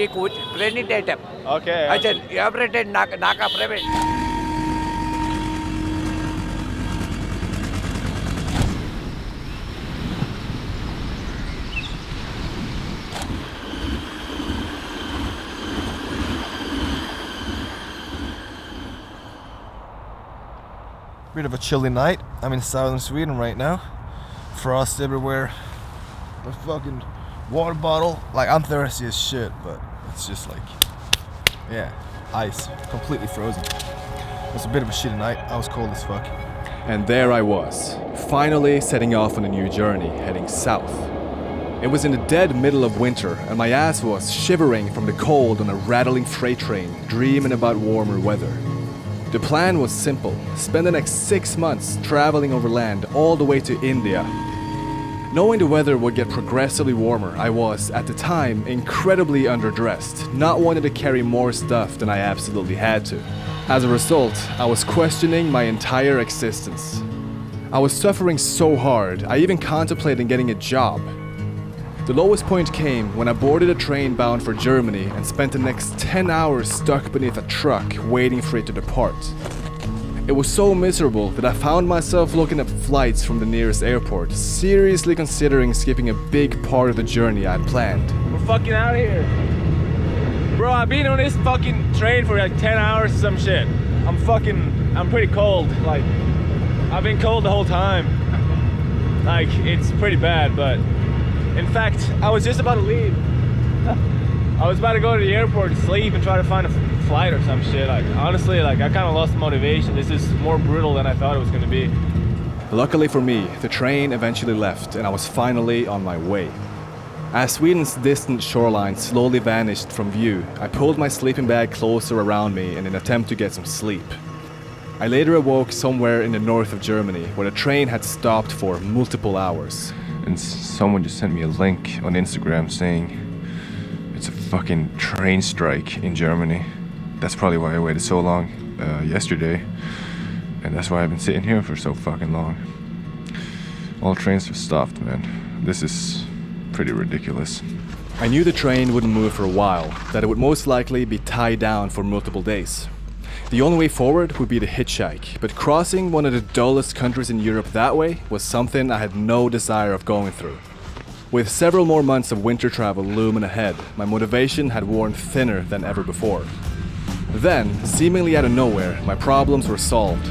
ఈ training item Okay. అయితే ఎవరైతే నాకు private Bit of a chilly night. I'm in southern Sweden right now. Frost everywhere. A fucking water bottle. Like, I'm thirsty as shit, but it's just like, yeah, ice. Completely frozen. It was a bit of a shitty night. I was cold as fuck. And there I was, finally setting off on a new journey, heading south. It was in the dead middle of winter, and my ass was shivering from the cold on a rattling freight train, dreaming about warmer weather. The plan was simple: spend the next 6 months traveling overland all the way to India. Knowing the weather would get progressively warmer, I was, at the time, incredibly underdressed, not wanting to carry more stuff than I absolutely had to. As a result, I was questioning my entire existence. I was suffering so hard, I even contemplated getting a job. The lowest point came when I boarded a train bound for Germany and spent the next 10 hours stuck beneath a truck waiting for it to depart. It was so miserable that I found myself looking at flights from the nearest airport, seriously considering skipping a big part of the journey I'd planned. We're fucking out of here. Bro, I've been on this fucking train for like 10 hours or some shit. I'm pretty cold. Like, I've been cold the whole time. Like, it's pretty bad, but in fact, I was just about to leave. I was about to go to the airport to sleep and try to find a flight or some shit. Like, honestly, like, I kind of lost motivation. This is more brutal than I thought it was going to be. Luckily for me, the train eventually left and I was finally on my way. As Sweden's distant shoreline slowly vanished from view, I pulled my sleeping bag closer around me in an attempt to get some sleep. I later awoke somewhere in the north of Germany, where the train had stopped for multiple hours. And someone just sent me a link on Instagram saying it's a fucking train strike in Germany. That's probably why I waited so long yesterday, and that's why I've been sitting here for so fucking long. All trains have stopped, man. This is pretty ridiculous. I knew the train wouldn't move for a while, that it would most likely be tied down for multiple days. The only way forward would be to hitchhike, but crossing one of the dullest countries in Europe that way was something I had no desire of going through. With several more months of winter travel looming ahead, my motivation had worn thinner than ever before. Then, seemingly out of nowhere, my problems were solved.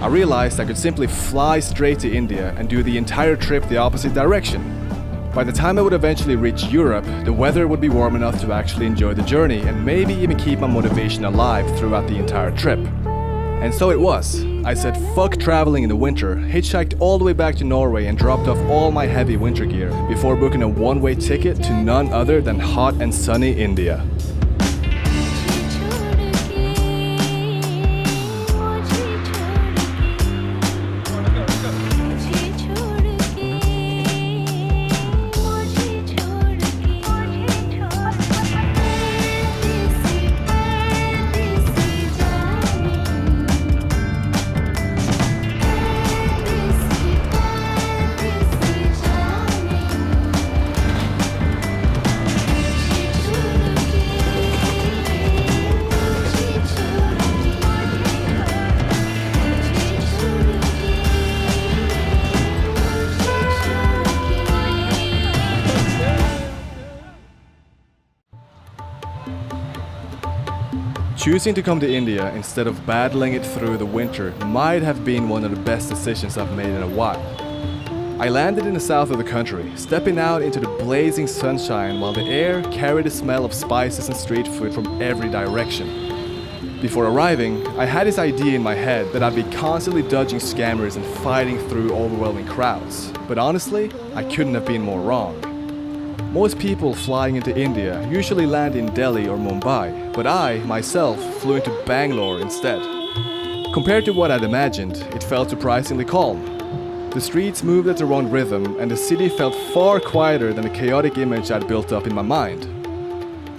I realized I could simply fly straight to India and do the entire trip the opposite direction. By the time I would eventually reach Europe, the weather would be warm enough to actually enjoy the journey and maybe even keep my motivation alive throughout the entire trip. And so it was. I said fuck traveling in the winter, hitchhiked all the way back to Norway and dropped off all my heavy winter gear before booking a one-way ticket to none other than hot and sunny India. Choosing to come to India instead of battling it through the winter might have been one of the best decisions I've made in a while. I landed in the south of the country, stepping out into the blazing sunshine while the air carried the smell of spices and street food from every direction. Before arriving, I had this idea in my head that I'd be constantly dodging scammers and fighting through overwhelming crowds. But honestly, I couldn't have been more wrong. Most people flying into India usually land in Delhi or Mumbai, but I, myself, flew into Bangalore instead. Compared to what I'd imagined, it felt surprisingly calm. The streets moved at their own rhythm, and the city felt far quieter than the chaotic image I'd built up in my mind.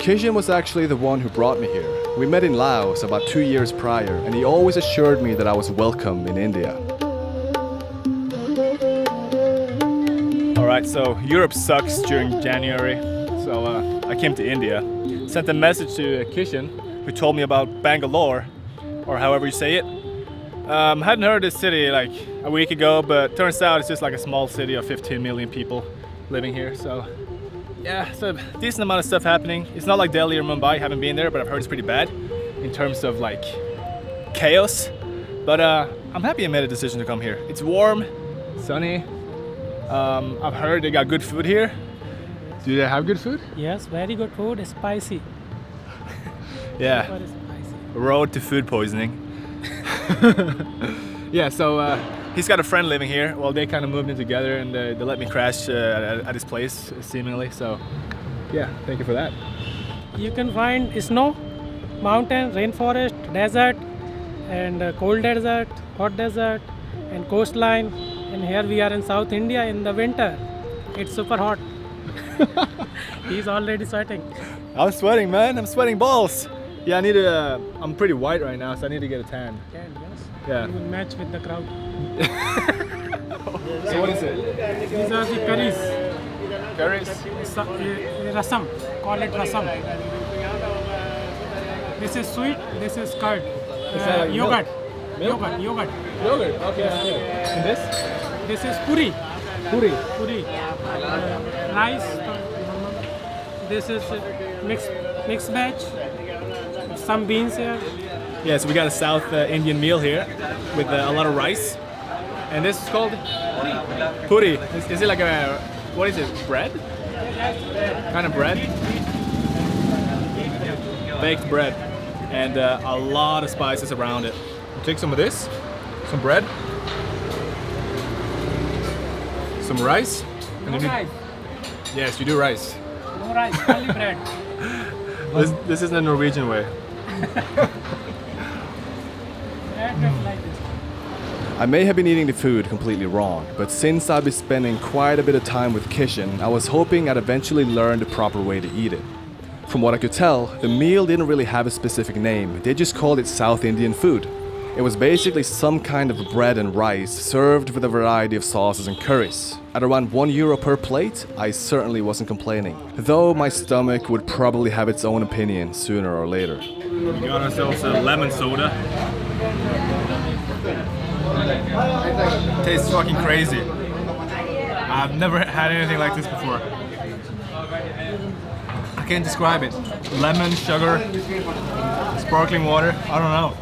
Kishan was actually the one who brought me here. We met in Laos about 2 years prior, and he always assured me that I was welcome in India. Alright, so Europe sucks during January, so I I came to India. Sent a message to Kishan, who told me about Bangalore, or however you say it. Hadn't heard of this city like a week ago, but turns out it's just like a small city of 15 million people living here. So yeah, it's a decent amount of stuff happening. It's not like Delhi or Mumbai, haven't been there, but I've heard it's pretty bad in terms of like chaos. But I'm happy I made a decision to come here. It's warm, sunny. I've heard they got good food here. Do they have good food? Yes, very good food, spicy. Yeah, Super spicy. road to food poisoning. Yeah, so he's got a friend living here. Well, they kind of moved in together and they let me crash at his place, seemingly. So yeah, thank you for that. You can find snow, mountain, rainforest, desert, and cold desert, hot desert, and coastline. And here we are in South India in the winter. It's super hot. He's already sweating. I'm sweating, man. I'm sweating balls. Yeah, I need to. I'm pretty white right now, so I need to get a tan. Yes. Yeah. You will match with the crowd. So what is it? These are the curries. Curries? Rasam. Call it rasam. This is sweet. This is curd. that like Yogurt. Milk? Yogurt. Yogurt. Okay. And this? This is puri. Puri. Puri. Rice. This is mixed veg. Some beans here. Yeah, so we got a South Indian meal here with a lot of rice. And this is called? Puri. Is it like a, what is it, bread? Kind of bread? Baked bread. And a lot of spices around it. We'll take some of this, some bread, some rice. No rice. Yes, you do rice. No rice. Only bread. This isn't the Norwegian way. Bread like this. I may have been eating the food completely wrong, but since I've been spending quite a bit of time with Kishan, I was hoping I'd eventually learn the proper way to eat it. From what I could tell, the meal didn't really have a specific name, they just called it South Indian food. It was basically some kind of bread and rice served with a variety of sauces and curries. At around €1 per plate, I certainly wasn't complaining, though my stomach would probably have its own opinion sooner or later. We got ourselves a lemon soda. Tastes fucking crazy. I've never had anything like this before. I can't describe it. Lemon, sugar, sparkling water, I don't know.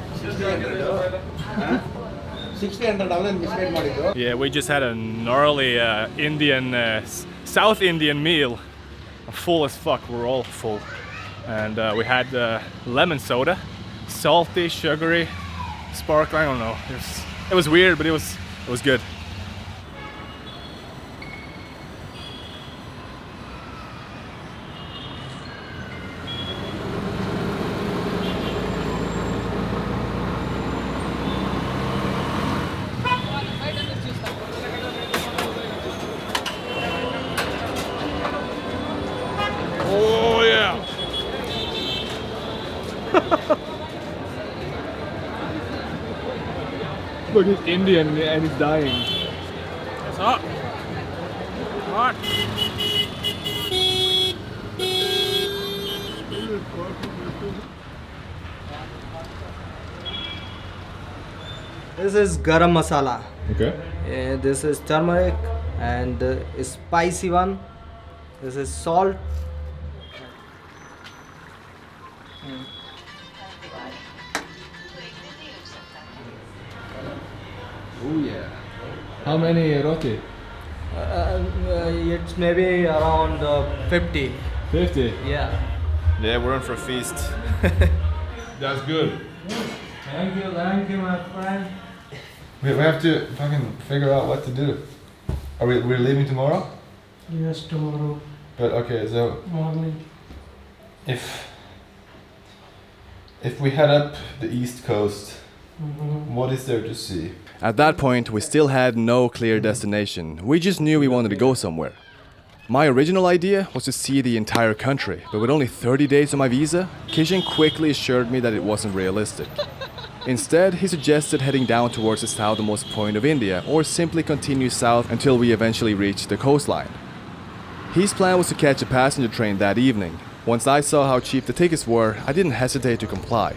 Yeah, we just had a gnarly South Indian meal. Full as fuck, we're all full. And we had lemon soda, salty, sugary, sparkling, I don't know. It was weird, but it was good. Oh yeah! Look, he's Indian and he's dying. It's hot. Hot. This is garam masala. Okay. This is turmeric and spicy one. This is salt. Oh yeah. How many roti? It's maybe around 50. 50. Yeah. Yeah, we're in for a feast. That's good. Thank you, my friend. We have to fucking figure out what to do. We're leaving tomorrow? Yes, tomorrow But okay, so morning. if we head up the east coast, what is there to see? At that point, we still had no clear destination. We just knew we wanted to go somewhere. My original idea was to see the entire country, but with only 30 days on my visa, Kishan quickly assured me that it wasn't realistic. Instead, he suggested heading down towards the southernmost point of India, or simply continue south until we eventually reached the coastline. His plan was to catch a passenger train that evening, Once I saw how cheap the tickets were, I didn't hesitate to comply.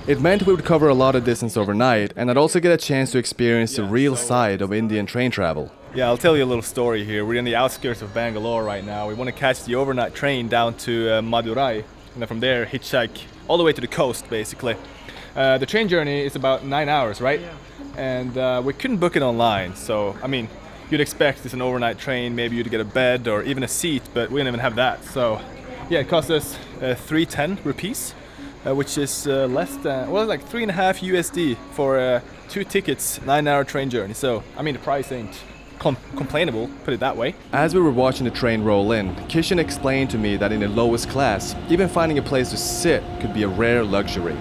It meant we would cover a lot of distance overnight, and I'd also get a chance to experience the real side of Indian train travel. Yeah, I'll tell you a little story here. We're in the outskirts of Bangalore right now. We want to catch the overnight train down to Madurai, and then from there hitchhike all the way to the coast, basically. The train journey is about 9 hours, right? Yeah. And we couldn't book it online, so I mean, you'd expect it's an overnight train, maybe you'd get a bed or even a seat, but we didn't even have that. So yeah, it cost us 310 rupees, which is less than, well, like 3.5 USD for 2 tickets, 9-hour train journey. So I mean, the price ain't complainable, put it that way. As we were watching the train roll in, Kishan explained to me that in the lowest class, even finding a place to sit could be a rare luxury.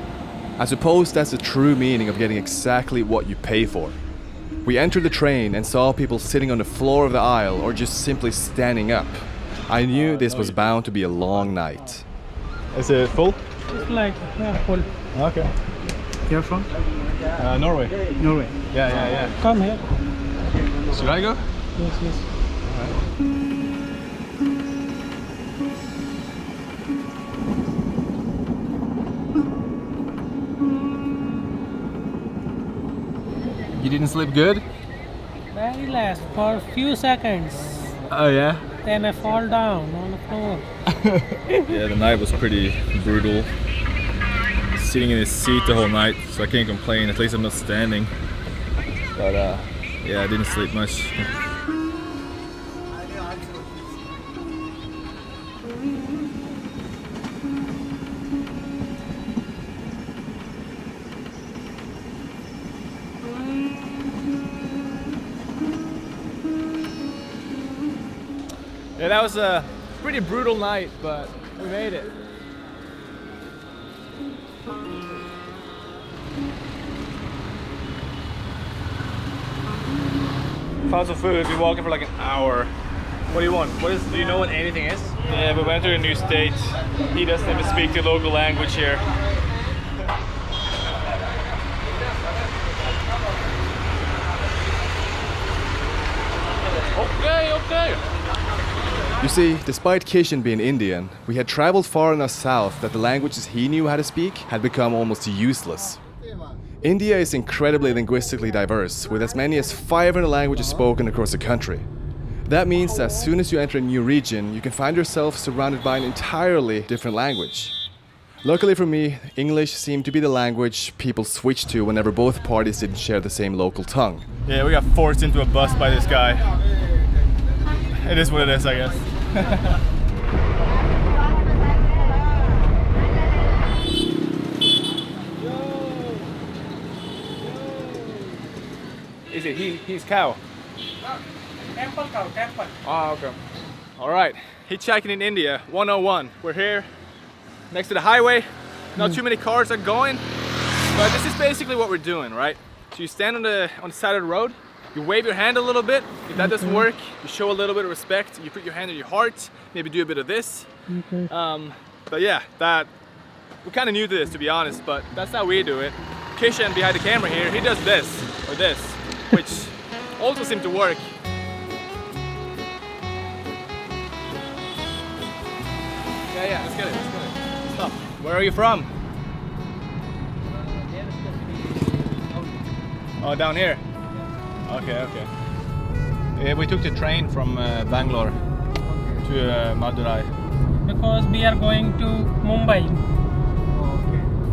I suppose that's the true meaning of getting exactly what you pay for. We entered the train and saw people sitting on the floor of the aisle or just simply standing up. I knew this was bound to be a long night. Is it full? It's like, yeah, full. Okay. You're from? Norway. Norway. Yeah. Come here. Should I go? Yes. You didn't sleep good? Very last, for a few seconds. Oh yeah? Then I fall down on the floor. Yeah, the night was pretty brutal. Sitting in his seat the whole night, so I can't complain. At least I'm not standing. But yeah, I didn't sleep much. Yeah, that was a pretty brutal night, but we made it. Found some food. We've been walking for like an hour. What do you want? Do you know what anything is? Yeah, we went to a new state. He doesn't even speak the local language here. Okay. You see, despite Kishan being Indian, we had traveled far enough south that the languages he knew how to speak had become almost useless. India is incredibly linguistically diverse, with as many as 500 languages spoken across the country. That means that as soon as you enter a new region, you can find yourself surrounded by an entirely different language. Luckily for me, English seemed to be the language people switched to whenever both parties didn't share the same local tongue. Yeah, we got forced into a bus by this guy. It is what it is, I guess. Is it he's cow? Temple cow, temple. Oh, okay. All right, hitchhiking in India, 101. We're here next to the highway. Not too many cars are going, but this is basically what we're doing, right? So you stand on the side of the road, you wave your hand a little bit. If that doesn't work, you show a little bit of respect. You put your hand on your heart, maybe do a bit of this. Okay. But yeah, we're kind of new to this, to be honest, but that's how we do it. Kishan behind the camera here, he does this or this, which also seems to work. Yeah, let's get it. Stop. Where are you from? Oh, down here. Okay. Yeah, we took the train from Bangalore to Madurai. Because we are going to Mumbai.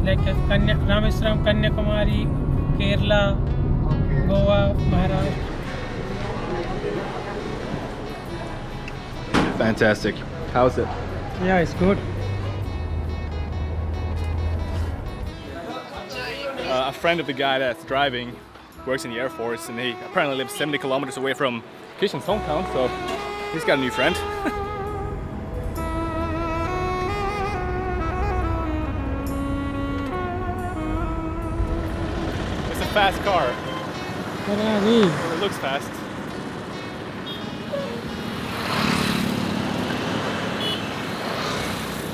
Like Rameswaram, Kanyakumari, Kerala, Goa, Maharashtra. Fantastic. How's it? Yeah, it's good. A friend of the guy that's driving works in the Air Force, and he apparently lives 70 kilometers away from Kishan's hometown, so he's got a new friend. It's a fast car. It looks fast.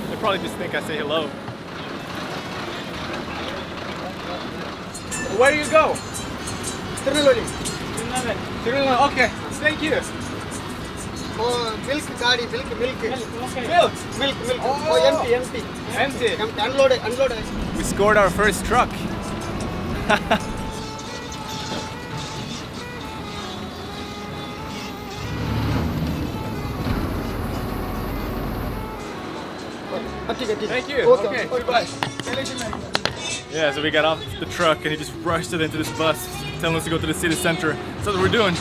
They probably just think I say hello. Where do you go? Tirunelveli. Okay, thank you. Oh, milk, daddy, milk. Milk. Oh, empty. Empty. Unload. We scored our first truck. Thank you. Okay. Goodbye. Yeah, so we got off the truck and he just rushed it into this bus, telling us to go to the city center. That's what we're doing.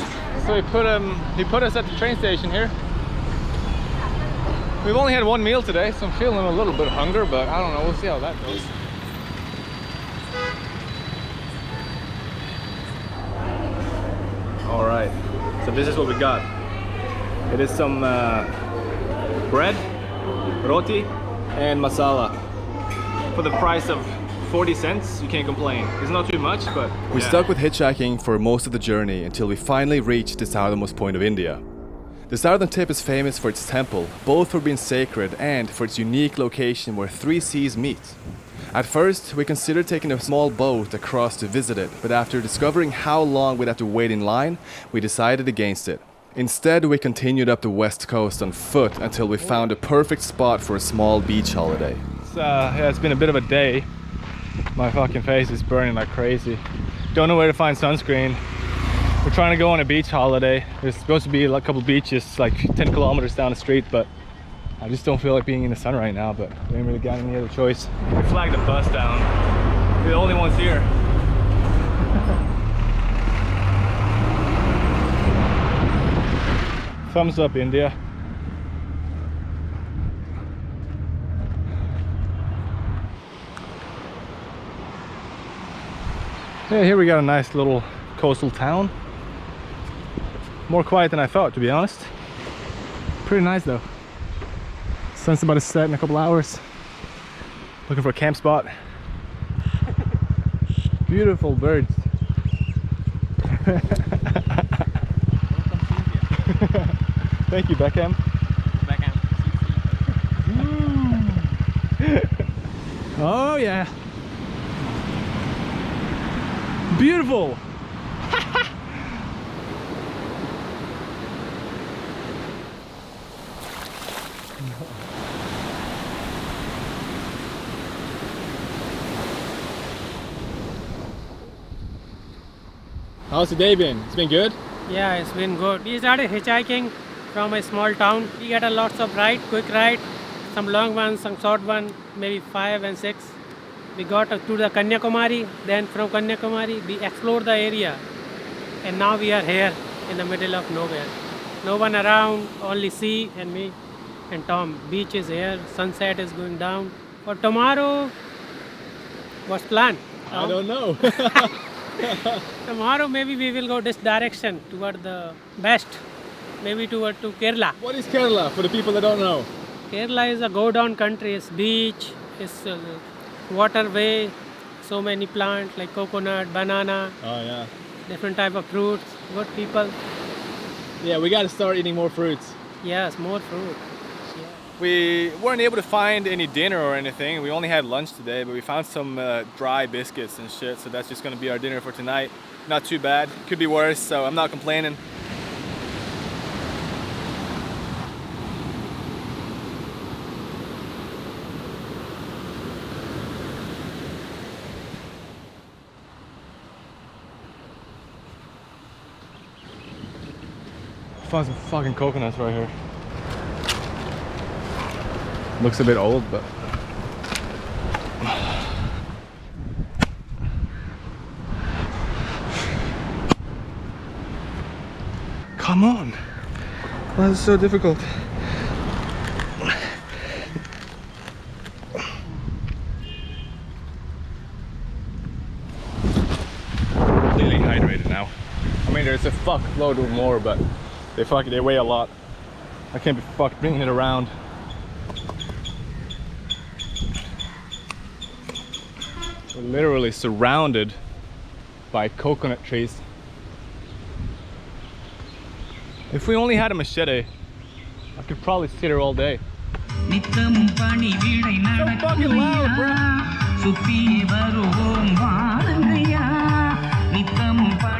So he put us at the train station here. We've only had one meal today, so I'm feeling a little bit of hunger, but I don't know. We'll see how that goes. All right. So this is what we got. It is some bread, roti, and masala. For the price of 40 cents, you can't complain. It's not too much, but We yeah. stuck with hitchhiking for most of the journey until we finally reached the southernmost point of India. The southern tip is famous for its temple, both for being sacred and for its unique location where three seas meet. At first, we considered taking a small boat across to visit it, but after discovering how long we'd have to wait in line, we decided against it. Instead, we continued up the west coast on foot until we found a perfect spot for a small beach holiday. It's been a bit of a day. My fucking face is burning like crazy. Don't know where to find sunscreen. We're trying to go on a beach holiday. There's supposed to be a couple beaches like 10 kilometers down the street, but I just don't feel like being in the sun right now, but we ain't really got any other choice. We flagged the bus down. We're the only ones here. Thumbs up, India. Yeah, here we got a nice little coastal town. More quiet than I thought, to be honest. Pretty nice though. Sun's about to set in a couple hours. Looking for a camp spot. Beautiful birds. Thank you, Beckham. Oh yeah. Beautiful. How's the day been? It's been good? Yeah, it's been good. We started hitchhiking from a small town. We get a lots of ride, quick ride, some long ones, some short one, maybe 5 and 6. We got to the Kanyakumari, then from Kanyakumari we explored the area, and now we are here in the middle of nowhere. No one around, only sea and me and Tom. Beach is here, sunset is going down. For tomorrow, what's planned? I don't know. Tomorrow maybe we will go this direction toward the west, maybe toward to Kerala. What is Kerala for the people that don't know? Kerala is a go down country. It's beach, it's waterway, so many plants like coconut, banana, Oh yeah. different type of fruits. Good people. Yeah, we got to start eating more fruits. Yes, more fruit. We weren't able to find any dinner or anything. We only had lunch today, but we found some dry biscuits and shit, so that's just gonna be our dinner for tonight. Not too bad. Could be worse, so I'm not complaining. Found some fucking coconuts right here. Looks a bit old, but come on. Why is it so difficult? Completely hydrated now. I mean, there's a fuckload of more, but they weigh a lot. I can't be fucked bringing it around. We're literally surrounded by coconut trees. If we only had a machete, I could probably sit here all day. So fucking loud, bro.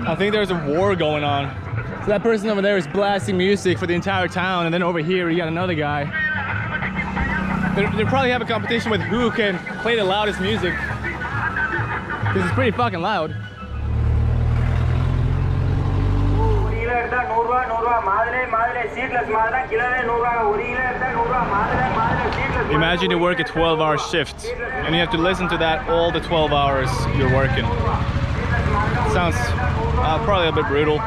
I think there's a war going on. So that person over there is blasting music for the entire town, and then over here you got another guy. They probably have a competition with who can play the loudest music, because it's pretty fucking loud. Imagine you work a 12-hour shift and you have to listen to that all the 12 hours you're working. Sounds probably a bit brutal.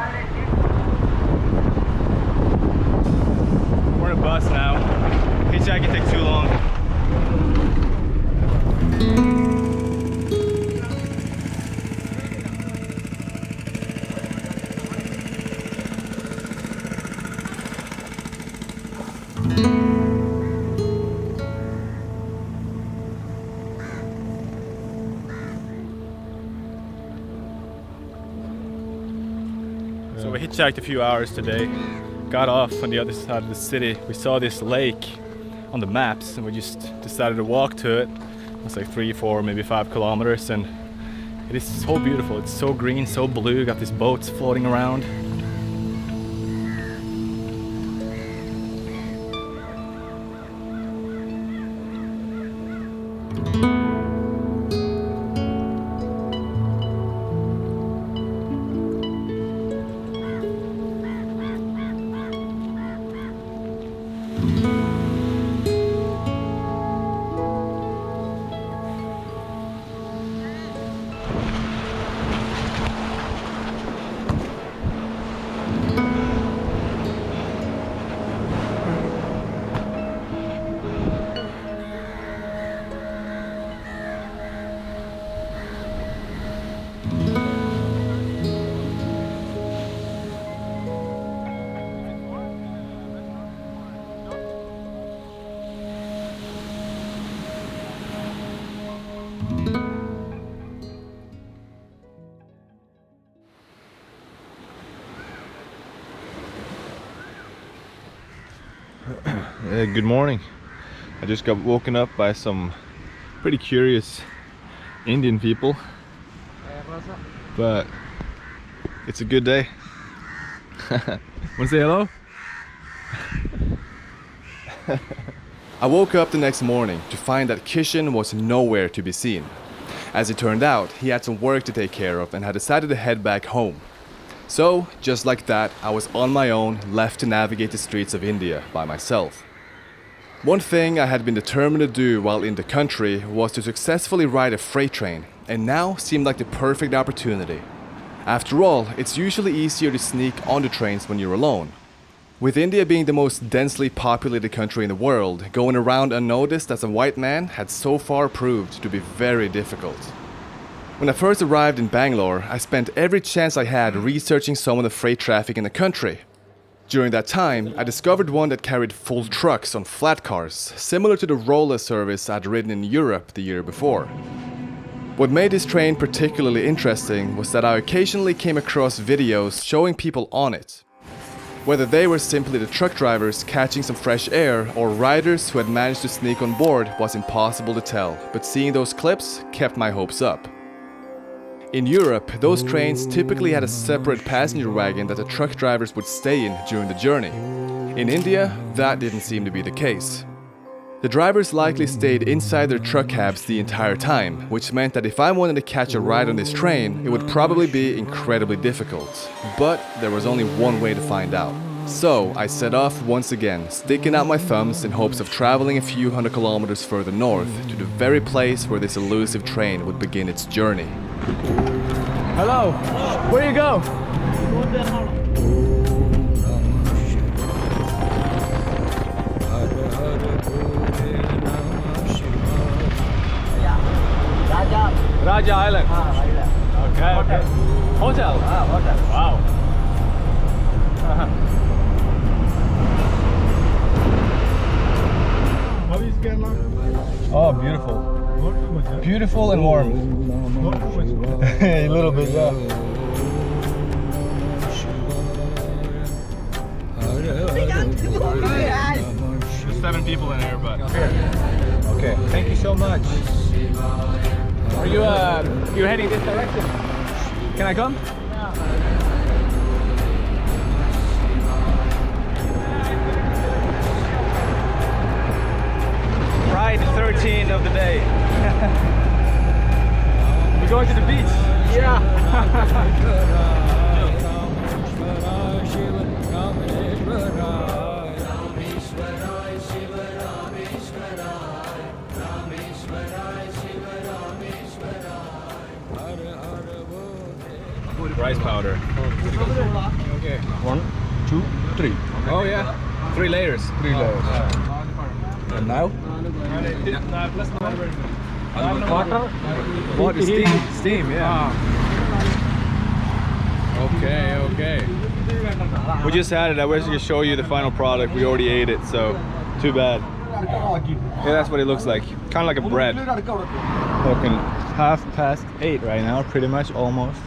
We're in a bus now. Hitchhiking takes too long. So we hitchhiked a few hours today, got off on the other side of the city. We saw this lake on the maps and we just decided to walk to it. It's like 3, 4, maybe 5 kilometers, and it is so beautiful. It's so green, so blue, got these boats floating around. Good morning. I just got woken up by some pretty curious Indian people, but it's a good day. Want to say hello? I woke up the next morning to find that Kishan was nowhere to be seen. As it turned out, he had some work to take care of and had decided to head back home. So, just like that, I was on my own, left to navigate the streets of India by myself. One thing I had been determined to do while in the country was to successfully ride a freight train, and now seemed like the perfect opportunity. After all, it's usually easier to sneak onto trains when you're alone. With India being the most densely populated country in the world, going around unnoticed as a white man had so far proved to be very difficult. When I first arrived in Bangalore, I spent every chance I had researching some of the freight traffic in the country. During that time, I discovered one that carried full trucks on flat cars, similar to the roller service I'd ridden in Europe the year before. What made this train particularly interesting was that I occasionally came across videos showing people on it. Whether they were simply the truck drivers catching some fresh air or riders who had managed to sneak on board was impossible to tell, but seeing those clips kept my hopes up. In Europe, those trains typically had a separate passenger wagon that the truck drivers would stay in during the journey. In India, that didn't seem to be the case. The drivers likely stayed inside their truck cabs the entire time, which meant that if I wanted to catch a ride on this train, it would probably be incredibly difficult. But there was only one way to find out. So I set off once again, sticking out my thumbs in hopes of traveling a few hundred kilometers further north to the very place where this elusive train would begin its journey. Hello, where you go? Raja Island. Okay. Hotel. Hotel. Wow. How is Kerala? Oh, beautiful. Beautiful and warm. A little bit, yeah. There's 7 people in here, but okay. Thank you so much. Are you you're heading this direction? Can I come? ride 13 of the day. We're going to the beach. Yeah. Rice powder. Okay. 1, 2, 3. Okay. Oh yeah. 3 layers. 3 layers. And now? Water. Steam, yeah. Okay. We just had it. I wish I could show you the final product. We already ate it, so too bad. Yeah, that's what it looks like. Kind of like a bread. Fucking 8:30 right now, pretty much, almost.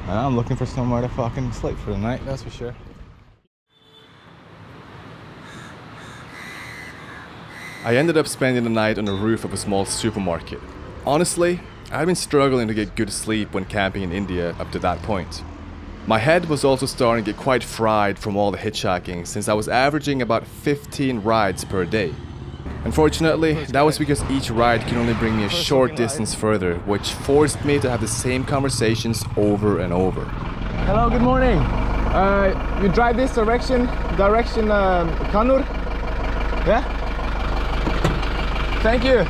And I'm looking for somewhere to fucking sleep for the night, that's for sure. I ended up spending the night on the roof of a small supermarket. Honestly, I'd been struggling to get good sleep when camping in India up to that point. My head was also starting to get quite fried from all the hitchhiking, since I was averaging about 15 rides per day. Unfortunately, that was because each ride could only bring me a short distance further, which forced me to have the same conversations over and over. Hello, good morning. You drive this direction Kannur? Yeah? Thank you.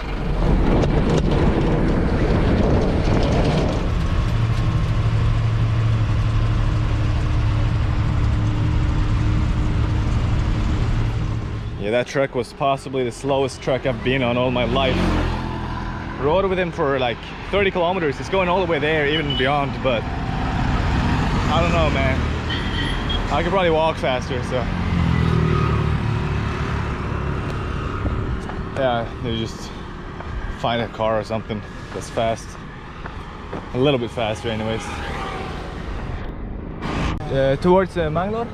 Yeah, that truck was possibly the slowest truck I've been on all my life. Rode with him for like 30 kilometers. It's going all the way there, even beyond, but I don't know, man. I could probably walk faster, so. Yeah, they just find a car or something that's fast. A little bit faster anyways. Towards Mangalore?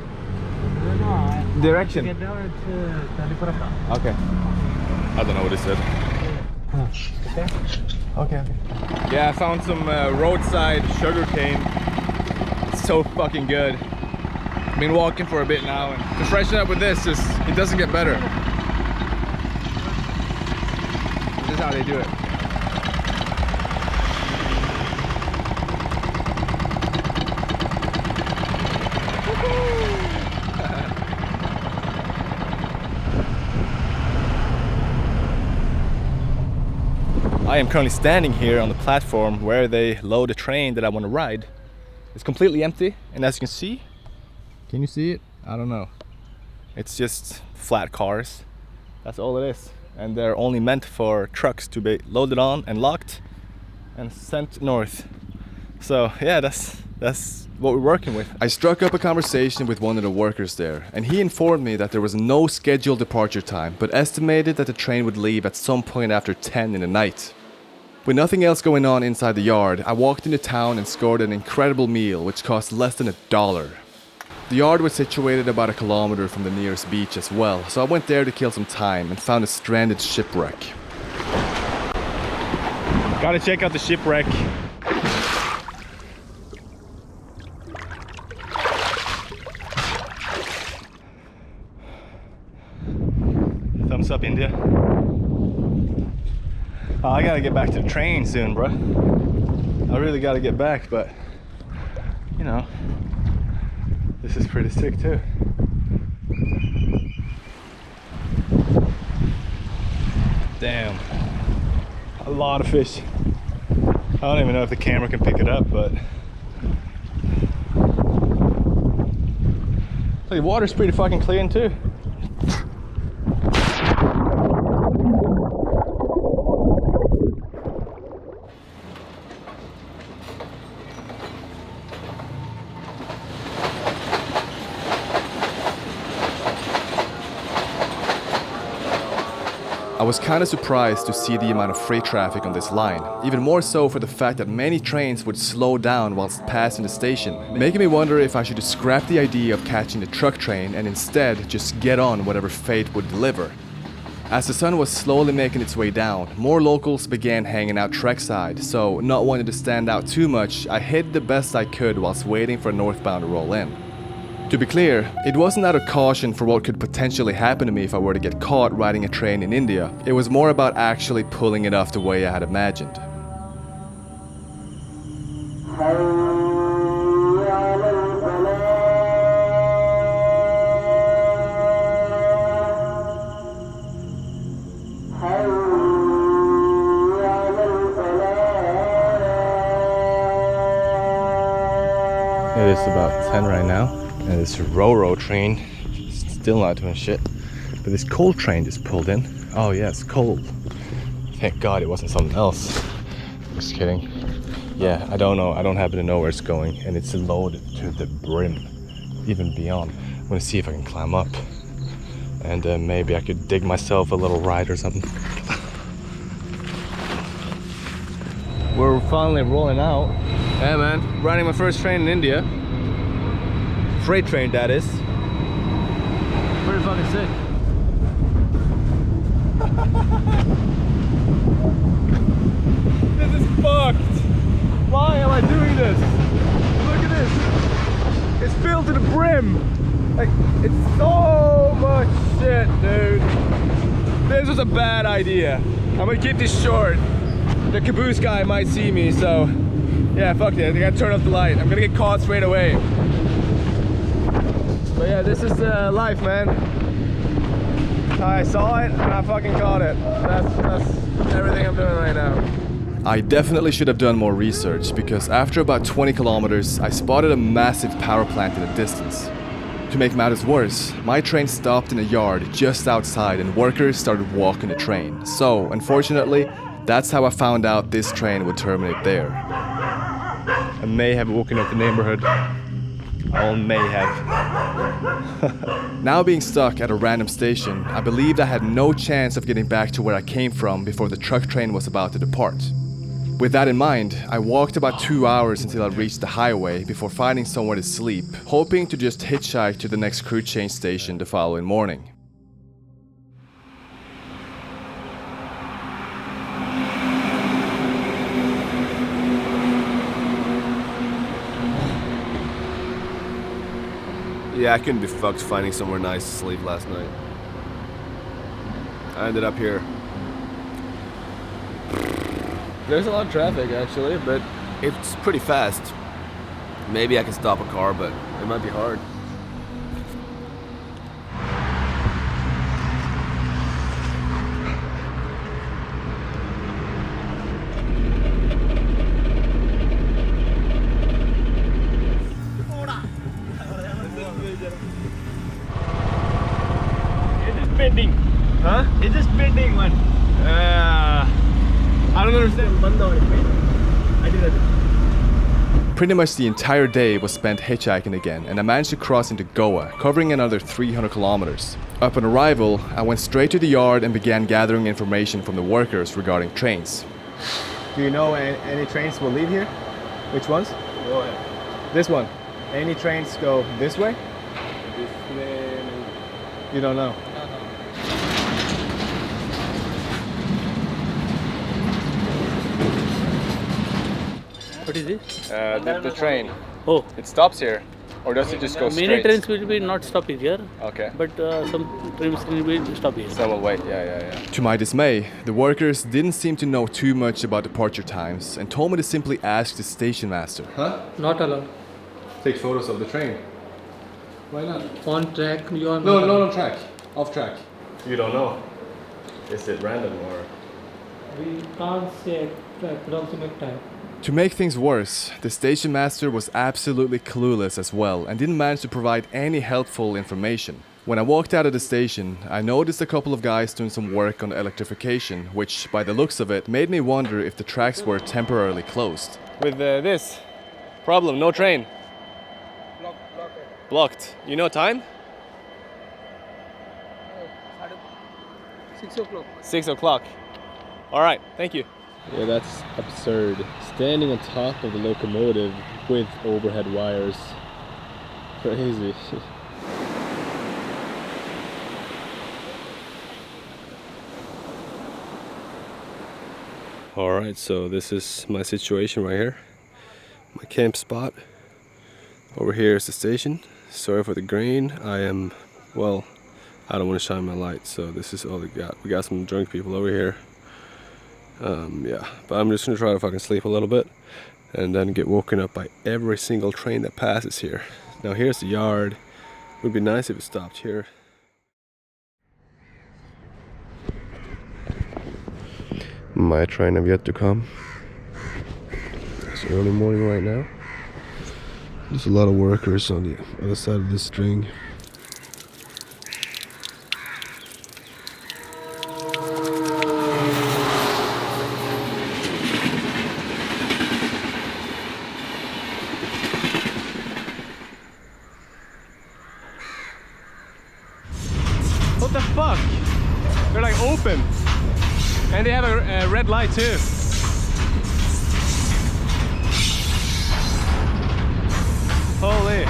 Direction? Okay. I don't know what he said. Okay. Yeah, I found some roadside sugarcane. It's so fucking good. I've been walking for a bit now, and to freshen up with this, it doesn't get better. This is how they do it. I am currently standing here on the platform where they load the train that I want to ride. It's completely empty, and as you can you see it? I don't know. It's just flat cars. That's all it is. And they're only meant for trucks to be loaded on and locked and sent north. So yeah, that's what we're working with. I struck up a conversation with one of the workers there, and he informed me that there was no scheduled departure time, but estimated that the train would leave at some point after 10 in the night. With nothing else going on inside the yard, I walked into town and scored an incredible meal which cost less than $1. The yard was situated about 1 kilometer from the nearest beach as well, so I went there to kill some time and found a stranded shipwreck. Gotta check out the shipwreck. Thumbs up, India. Oh, I gotta get back to the train soon, bro. I really gotta get back, but you know, this is pretty sick too. Damn, a lot of fish. I don't even know if the camera can pick it up, but the water's pretty fucking clean too. I was kind of surprised to see the amount of freight traffic on this line, even more so for the fact that many trains would slow down whilst passing the station, making me wonder if I should scrap the idea of catching the truck train and instead just get on whatever fate would deliver. As the sun was slowly making its way down, more locals began hanging out trackside, so not wanting to stand out too much, I hid the best I could whilst waiting for northbound to roll in. To be clear, it wasn't out of caution for what could potentially happen to me if I were to get caught riding a train in India. It was more about actually pulling it off the way I had imagined. It is about 10 right now, and this Ro-Ro train is still not doing shit. But this coal train just pulled in. Oh yes, coal. Thank God it wasn't something else. Just kidding. Yeah, I don't know. I don't happen to know where it's going, and it's loaded to the brim, even beyond. I'm gonna see if I can climb up, and maybe I could dig myself a little ride or something. We're finally rolling out. Yeah, man, riding my first train in India. Freight train, that is. Pretty fucking sick. This is fucked. Why am I doing this? Look at this. It's filled to the brim. Like, it's so much shit, dude. This was a bad idea. I'm gonna keep this short. The caboose guy might see me, so yeah, fuck it. I gotta turn off the light. I'm gonna get caught straight away. But yeah, this is life, man. I saw it and I fucking caught it. That's everything I'm doing right now. I definitely should have done more research, because after about 20 kilometers, I spotted a massive power plant in the distance. To make matters worse, my train stopped in a yard just outside and workers started walking the train. So, unfortunately, that's how I found out this train would terminate there. I may have woken up the neighborhood. All may have. Now being stuck at a random station, I believed I had no chance of getting back to where I came from before the truck train was about to depart. With that in mind, I walked about 2 hours until I reached the highway before finding somewhere to sleep, hoping to just hitchhike to the next crew change station the following morning. Yeah, I couldn't be fucked finding somewhere nice to sleep last night. I ended up here. There's a lot of traffic actually, but it's pretty fast. Maybe I can stop a car, but it might be hard. Bending. Huh? It's just bending, man. I don't understand. I did it. Pretty much the entire day was spent hitchhiking again, and I managed to cross into Goa, covering another 300 kilometers. Upon arrival, I went straight to the yard and began gathering information from the workers regarding trains. Do you know any trains will leave here? Which ones? Go ahead. This one. Any trains go this way? This way. You don't know. What is it? The train. Oh, It stops here, or does it just go straight? many trains will be not stopping here, Okay. but some trains will be stopping here. Some will wait. Yeah. To my dismay, the workers didn't seem to know too much about departure times and told me to simply ask the station master. Huh? Not allowed. Take photos of the train. Why not? On track, you are No, not not on track. Off track. You don't know. Is it random or? We can't say approximate time. To make things worse, the station master was absolutely clueless as well and didn't manage to provide any helpful information. When I walked out of the station, I noticed a couple of guys doing some work on electrification, which, by the looks of it, made me wonder if the tracks were temporarily closed. With this problem, no train. Blocked. You know time? 6 o'clock. 6 o'clock. All right, thank you. Yeah, that's absurd. Standing on top of the locomotive with overhead wires. Crazy. All right, so this is my situation right here. My camp spot. Over here is the station, Sorry for the grain. I am, well, I don't want to shine my light, so this is all we got. We got some drunk people over here. Yeah, but I'm just gonna try to fucking sleep a little bit and then get woken up by every single train that passes here. Now here's the yard. It would be nice if it stopped here. My train have yet to come. It's early morning right now. There's a lot of workers on the other side of this string. What the fuck? They're like open. And they have a red light too. Holy.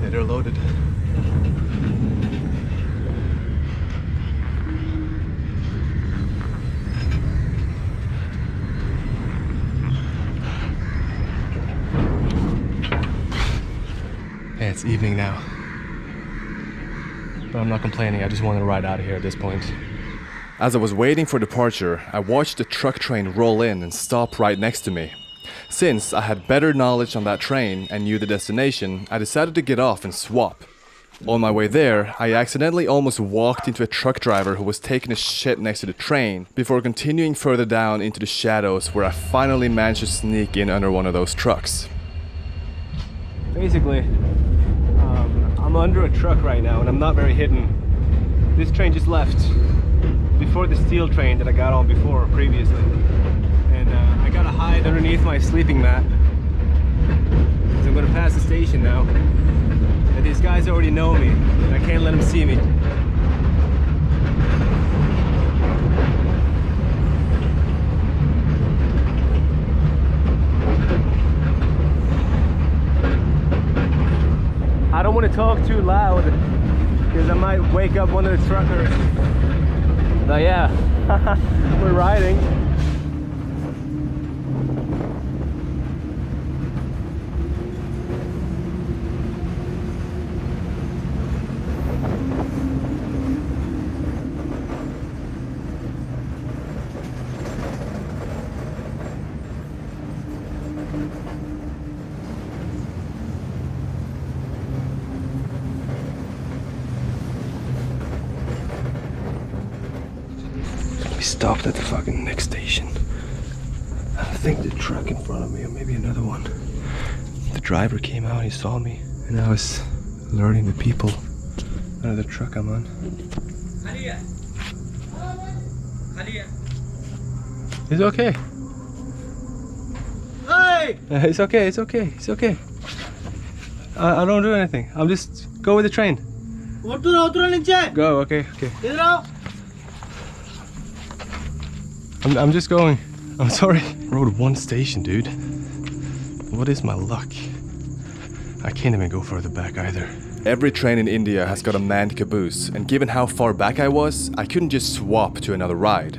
Yeah, they're loaded. Yeah, it's evening now. But I'm not complaining, I just wanted to ride out of here at this point. As I was waiting for departure, I watched the truck train roll in and stop right next to me. Since I had better knowledge on that train and knew the destination, I decided to get off and swap. On my way there, I accidentally almost walked into a truck driver who was taking a shit next to the train before continuing further down into the shadows, where I finally managed to sneak in under one of those trucks. Basically, I'm under a truck right now and I'm not very hidden. This train just left before the steel train that I got on previously. And I gotta hide underneath my sleeping mat, because I'm gonna pass the station now. And these guys already know me and I can't let them see me. I don't want to talk too loud because I might wake up one of the truckers. But yeah, we're riding. Stopped at the fucking next station. I think the truck in front of me, or maybe another one. The driver came out, he saw me, and I was alerting the people out of the truck I'm on. It's okay. Hey! It's okay, it's okay, it's okay. I don't do anything. I'm just go with the train. Go, okay, okay. I'm just going. I'm sorry. Rode one station, dude. What is my luck? I can't even go further back either. Every train in India has got a manned caboose, and given how far back I was, I couldn't just swap to another ride.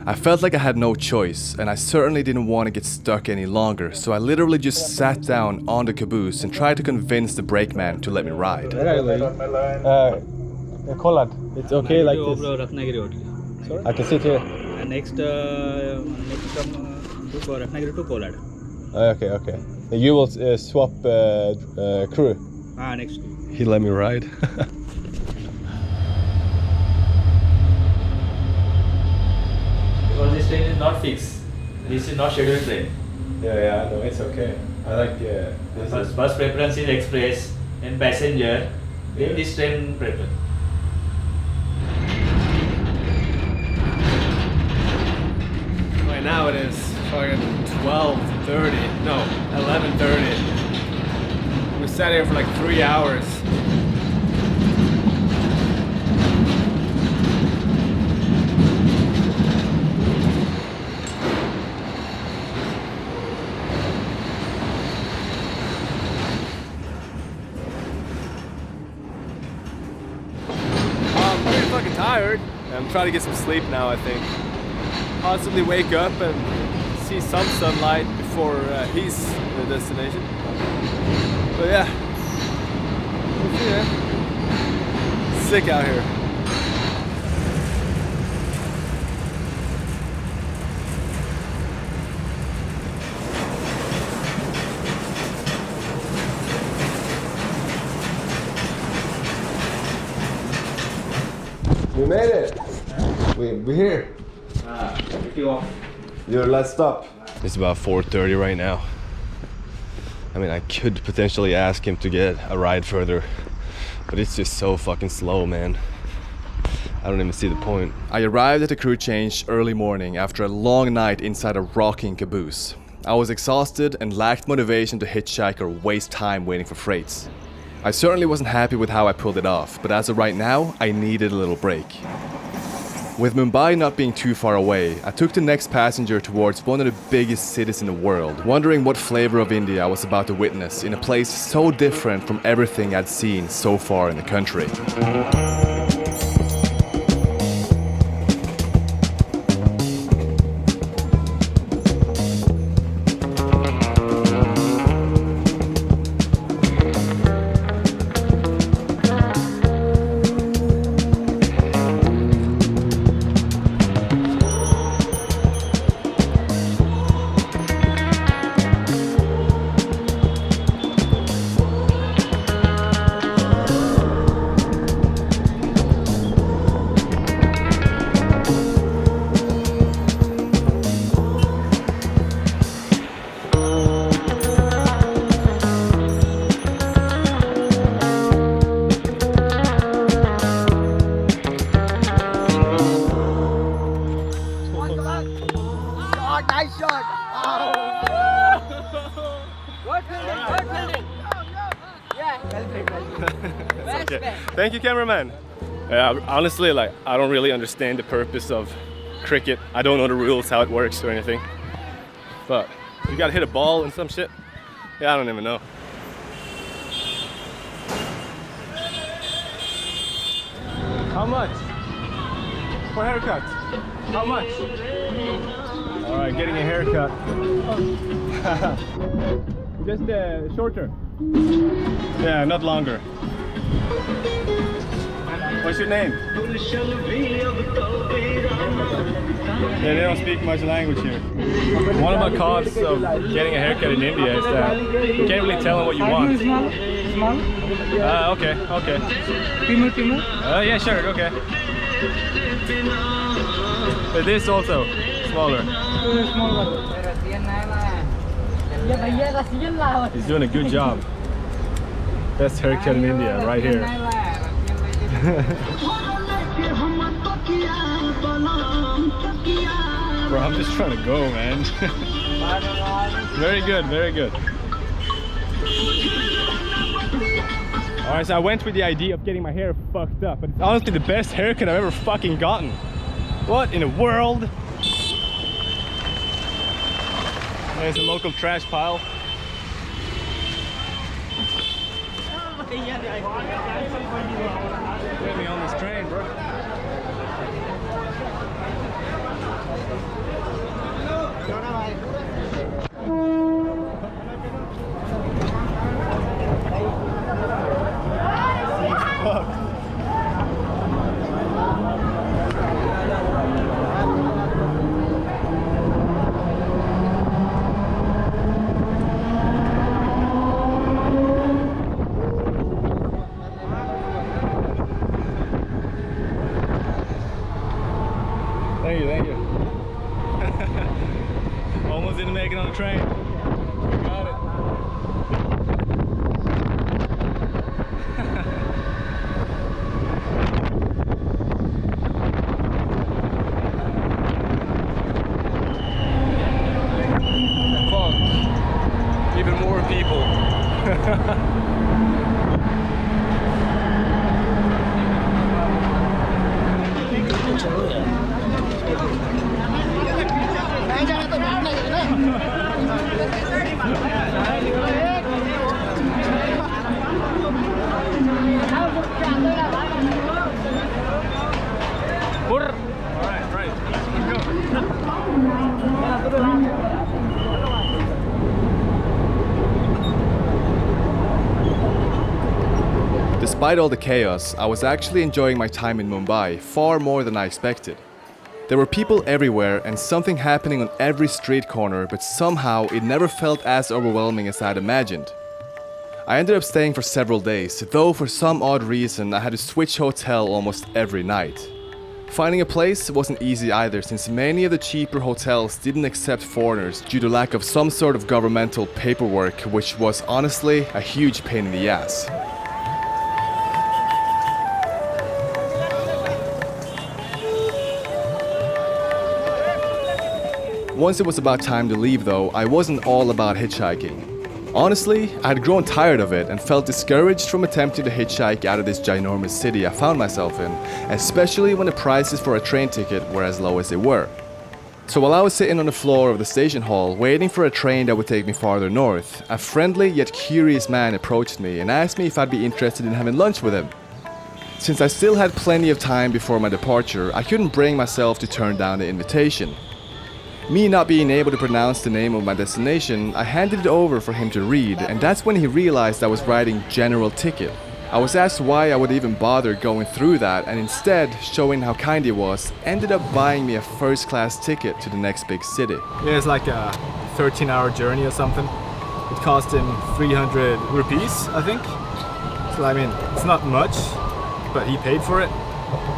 I felt like I had no choice, and I certainly didn't want to get stuck any longer, so I literally just sat down on the caboose and tried to convince the brakeman to let me ride. It's okay like this. I can sit here. Next from Ratnagiri to Kolad. Okay, okay. You will swap crew. Next. He let me ride. Because this train is not fixed. This is not scheduled train. Yeah, no, it's okay. I like First preference is express and passenger. Then this train preference. Right now it is fucking 12:30. No, 11:30. We sat here for like 3 hours. I'm pretty fucking tired. I'm trying to get some sleep now, I think. Possibly wake up and see some sunlight before for his destination. But yeah, we'll see, man. Sick out here. We made it. We're here. Your last stop. It's about 4:30 right now. I mean, I could potentially ask him to get a ride further, but it's just so fucking slow, man. I don't even see the point. I arrived at the crew change early morning after a long night inside a rocking caboose. I was exhausted and lacked motivation to hitchhike or waste time waiting for freights. I certainly wasn't happy with how I pulled it off, but as of right now, I needed a little break. With Mumbai not being too far away, I took the next passenger towards one of the biggest cities in the world, wondering what flavor of India I was about to witness in a place so different from everything I'd seen so far in the country. Thank you, cameraman. Honestly, like, I don't really understand the purpose of cricket. I don't know the rules, how it works or anything. But you gotta hit a ball and some shit. Yeah, I don't even know. How much? For a haircut? How much? All right, getting a haircut. Just shorter. Yeah, not longer. What's your name? Yeah, they don't speak much language here. One of the cons of getting a haircut in India is that you can't really tell them what you want. Small? Okay. Trimmer? Yeah, sure, okay. But this also, smaller. He's doing a good job. Best haircut in India, right here. Bro, I'm just trying to go, man. Very good, very good. Alright, so I went with the idea of getting my hair fucked up, but it's honestly the best haircut I've ever fucking gotten. What in the world? There's a local trash pile. Get me on this train, bro. Thank you. Almost didn't make it on the train. Got it. Fuck. Even more people. despite all the chaos, I was actually enjoying my time in Mumbai far more than I expected. There were people everywhere and something happening on every street corner, but somehow it never felt as overwhelming as I'd imagined. I ended up staying for several days, though for some odd reason I had to switch hotel almost every night. Finding a place wasn't easy either, since many of the cheaper hotels didn't accept foreigners due to lack of some sort of governmental paperwork, which was honestly a huge pain in the ass. Once it was about time to leave though, I wasn't all about hitchhiking. Honestly, I had grown tired of it and felt discouraged from attempting to hitchhike out of this ginormous city I found myself in, especially when the prices for a train ticket were as low as they were. So while I was sitting on the floor of the station hall waiting for a train that would take me farther north, a friendly yet curious man approached me and asked me if I'd be interested in having lunch with him. Since I still had plenty of time before my departure, I couldn't bring myself to turn down the invitation. Me not being able to pronounce the name of my destination, I handed it over for him to read, and that's when he realized I was writing general ticket. I was asked why I would even bother going through that, and instead, showing how kind he was, ended up buying me a first-class ticket to the next big city. Yeah, it's like a 13-hour journey or something. It cost him 300 rupees, I think. So I mean, it's not much, but he paid for it.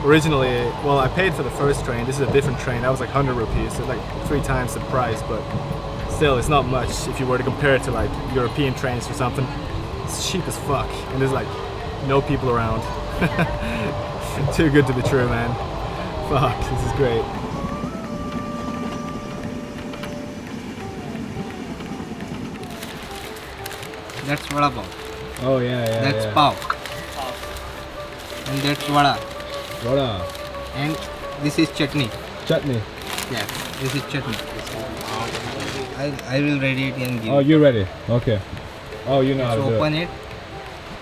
Originally, well, I paid for the first train. This is a different train. That was like 100 rupees, so like 3 times the price, but still, it's not much if you were to compare it to like European trains or something. It's cheap as fuck, and there's like no people around. Too good to be true, man. Fuck, this is great. That's vada pav. Oh yeah. That's pav. And that's vada. Vada. And this is chutney. Chutney. Yeah, this is chutney. I will ready it and give. Oh, you ready? Okay. Oh, you know how to do open it. it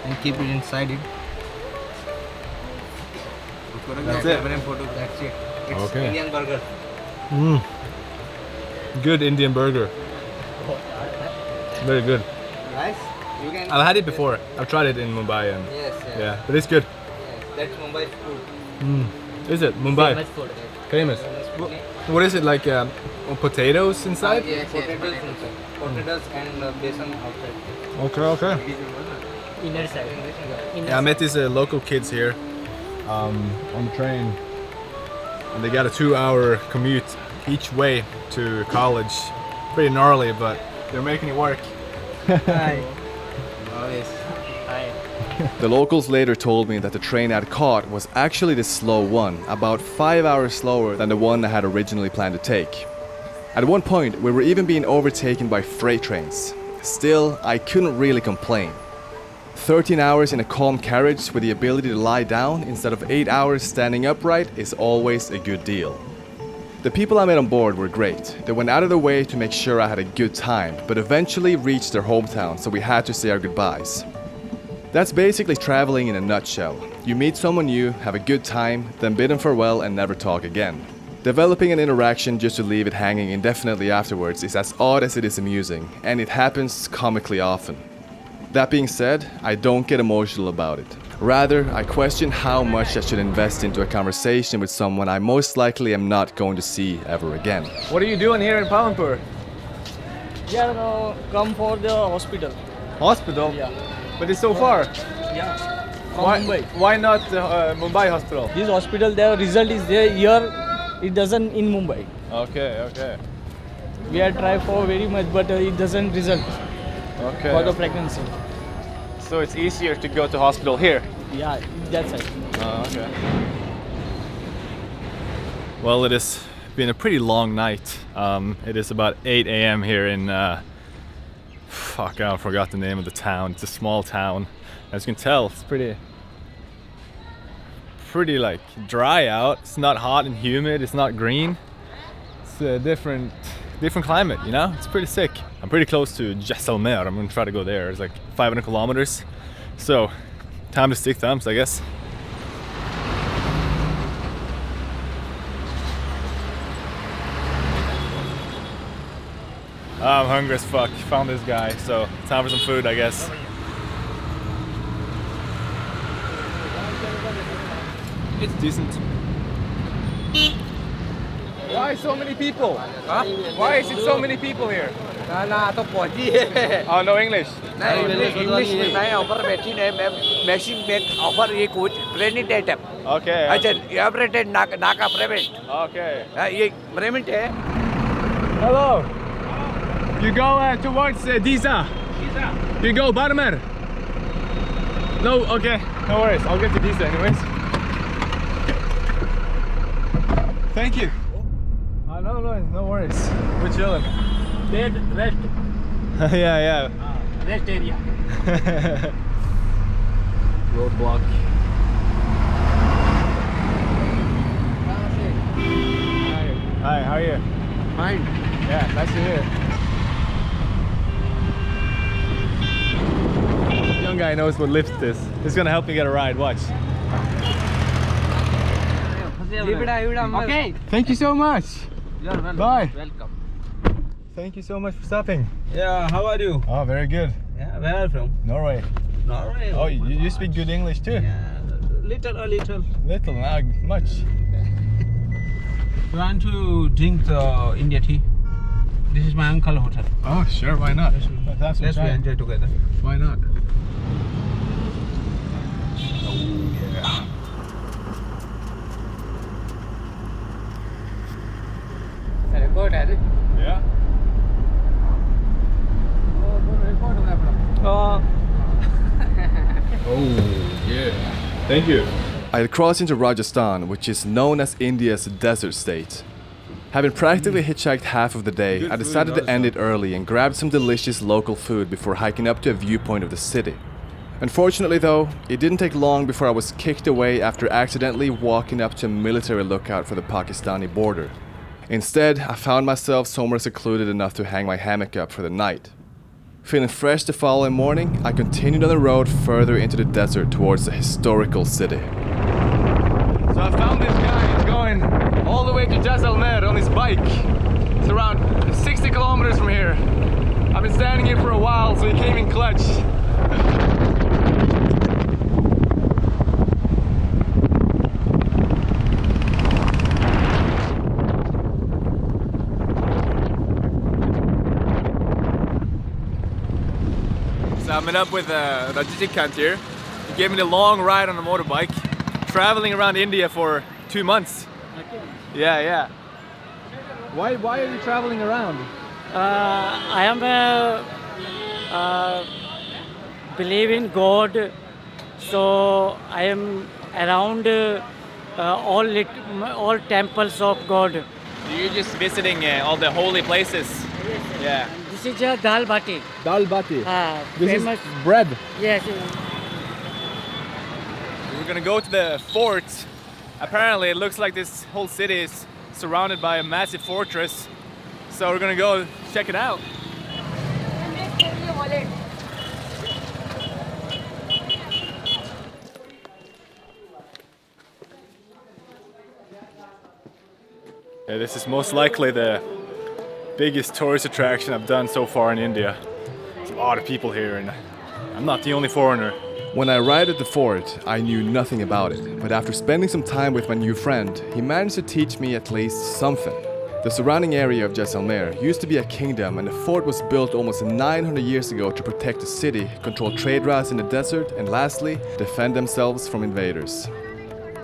and keep it inside it. That's it. That's it. It's Okay. Indian burger. Good Indian burger. Very good. Nice. You can. I've had it before. I've tried it in Mumbai and Yes. yeah, but it's good. That's Mumbai food. Is it Mumbai? Famous food. Famous. What is it like? Potatoes inside? Yes, potatoes inside. Potatoes and besan outside. Okay. Inner side. Yeah, I met these local kids here on the train, and they got a 2-hour commute each way to college. Pretty gnarly, but they're making it work. Hi. Always. Hi. The locals later told me that the train I'd caught was actually the slow one, about 5 hours slower than the one I had originally planned to take. At one point, we were even being overtaken by freight trains. Still, I couldn't really complain. 13 hours in a calm carriage with the ability to lie down instead of 8 hours standing upright is always a good deal. The people I met on board were great. They went out of their way to make sure I had a good time, but eventually reached their hometown, so we had to say our goodbyes. That's basically traveling in a nutshell. You meet someone new, have a good time, then bid them farewell and never talk again. Developing an interaction just to leave it hanging indefinitely afterwards is as odd as it is amusing, and it happens comically often. That being said, I don't get emotional about it. Rather, I question how much I should invest into a conversation with someone I most likely am not going to see ever again. What are you doing here in Palanpur? We are come for the hospital. Hospital? Yeah. But it's so far. Yeah. From Why, Mumbai. why not Mumbai hospital? This hospital, their result is there. Here, it doesn't in Mumbai. Okay. We have tried for very much, but it doesn't result Okay. for the pregnancy. So it's easier to go to hospital here. Yeah, that's it. Okay. Well, it has been a pretty long night. It is about 8 a.m. here in fuck, I forgot the name of the town. It's a small town. As you can tell, it's pretty like dry out. It's not hot and humid. It's not green. It's a different climate, you know? It's pretty sick. I'm pretty close to Jaisalmer. I'm gonna try to go there. It's like 500 kilometers. So, time to stick thumbs, I guess. I'm hungry as fuck. Found this guy, so time for some food, I guess. it's decent. Why so many people? Huh? Why is it so many people here? Nah, to pochi. Oh, no English. English में मैं offer बैठी नहीं मैं maximum में offer ये कुछ training item. Okay. अच्छा operated नाका prevent. Okay. ये prevent है. Hello. You go towards Disa. You go Barmer. No, okay. No worries. I'll get to Disa anyways. Thank you. Oh, no worries. We're chilling. Rest yeah. rest area. Roadblock. Hi, how are you? Fine. Yeah, nice to hear. Young guy knows what lift is. He's gonna help me get a ride. Watch. Okay. Thank you so much. You are welcome. Bye. Welcome. Thank you so much for stopping. Yeah, how are you? Oh, very good. Yeah, where are you from? Norway. Norway. Oh, you speak good English too? Yeah, little. Little, not much. You want to drink the India tea? This is my uncle hotel. Oh, sure, why not? Let's have some Let's chai. enjoy together. Why not? Record है रे. Yeah. Oh, yeah. Thank you. I had crossed into Rajasthan, which is known as India's desert state. Having practically hitchhiked half of the day, I decided to end it early and grabbed some delicious local food before hiking up to a viewpoint of the city. Unfortunately though, it didn't take long before I was kicked away after accidentally walking up to a military lookout for the Pakistani border. Instead, I found myself somewhere secluded enough to hang my hammock up for the night. Feeling fresh the following morning, I continued on the road further into the desert towards the historical city. So I found this guy. He's going all the way to Jaisalmer on his bike. It's around 60 kilometers from here. I've been standing here for a while, so he came in clutch. So I met up with Hitchhiking here. He gave me the long ride on a motorbike, traveling around India for 2 months. Yeah. Why are you traveling around? I am believe in God, so I am around all temples of God. You're just visiting all the holy places. Yeah. This is a dal bati. Dal bati. This Famous. is bread. Yes. We're gonna go to the fort. Apparently it looks like this whole city is surrounded by a massive fortress. So we're gonna go check it out. Yeah, this is most likely the biggest tourist attraction I've done so far in India. There's a lot of people here and I'm not the only foreigner. When I arrived at the fort, I knew nothing about it, but after spending some time with my new friend, he managed to teach me at least something. The surrounding area of Jaisalmer used to be a kingdom, and the fort was built almost 900 years ago to protect the city, control trade routes in the desert, and lastly, defend themselves from invaders.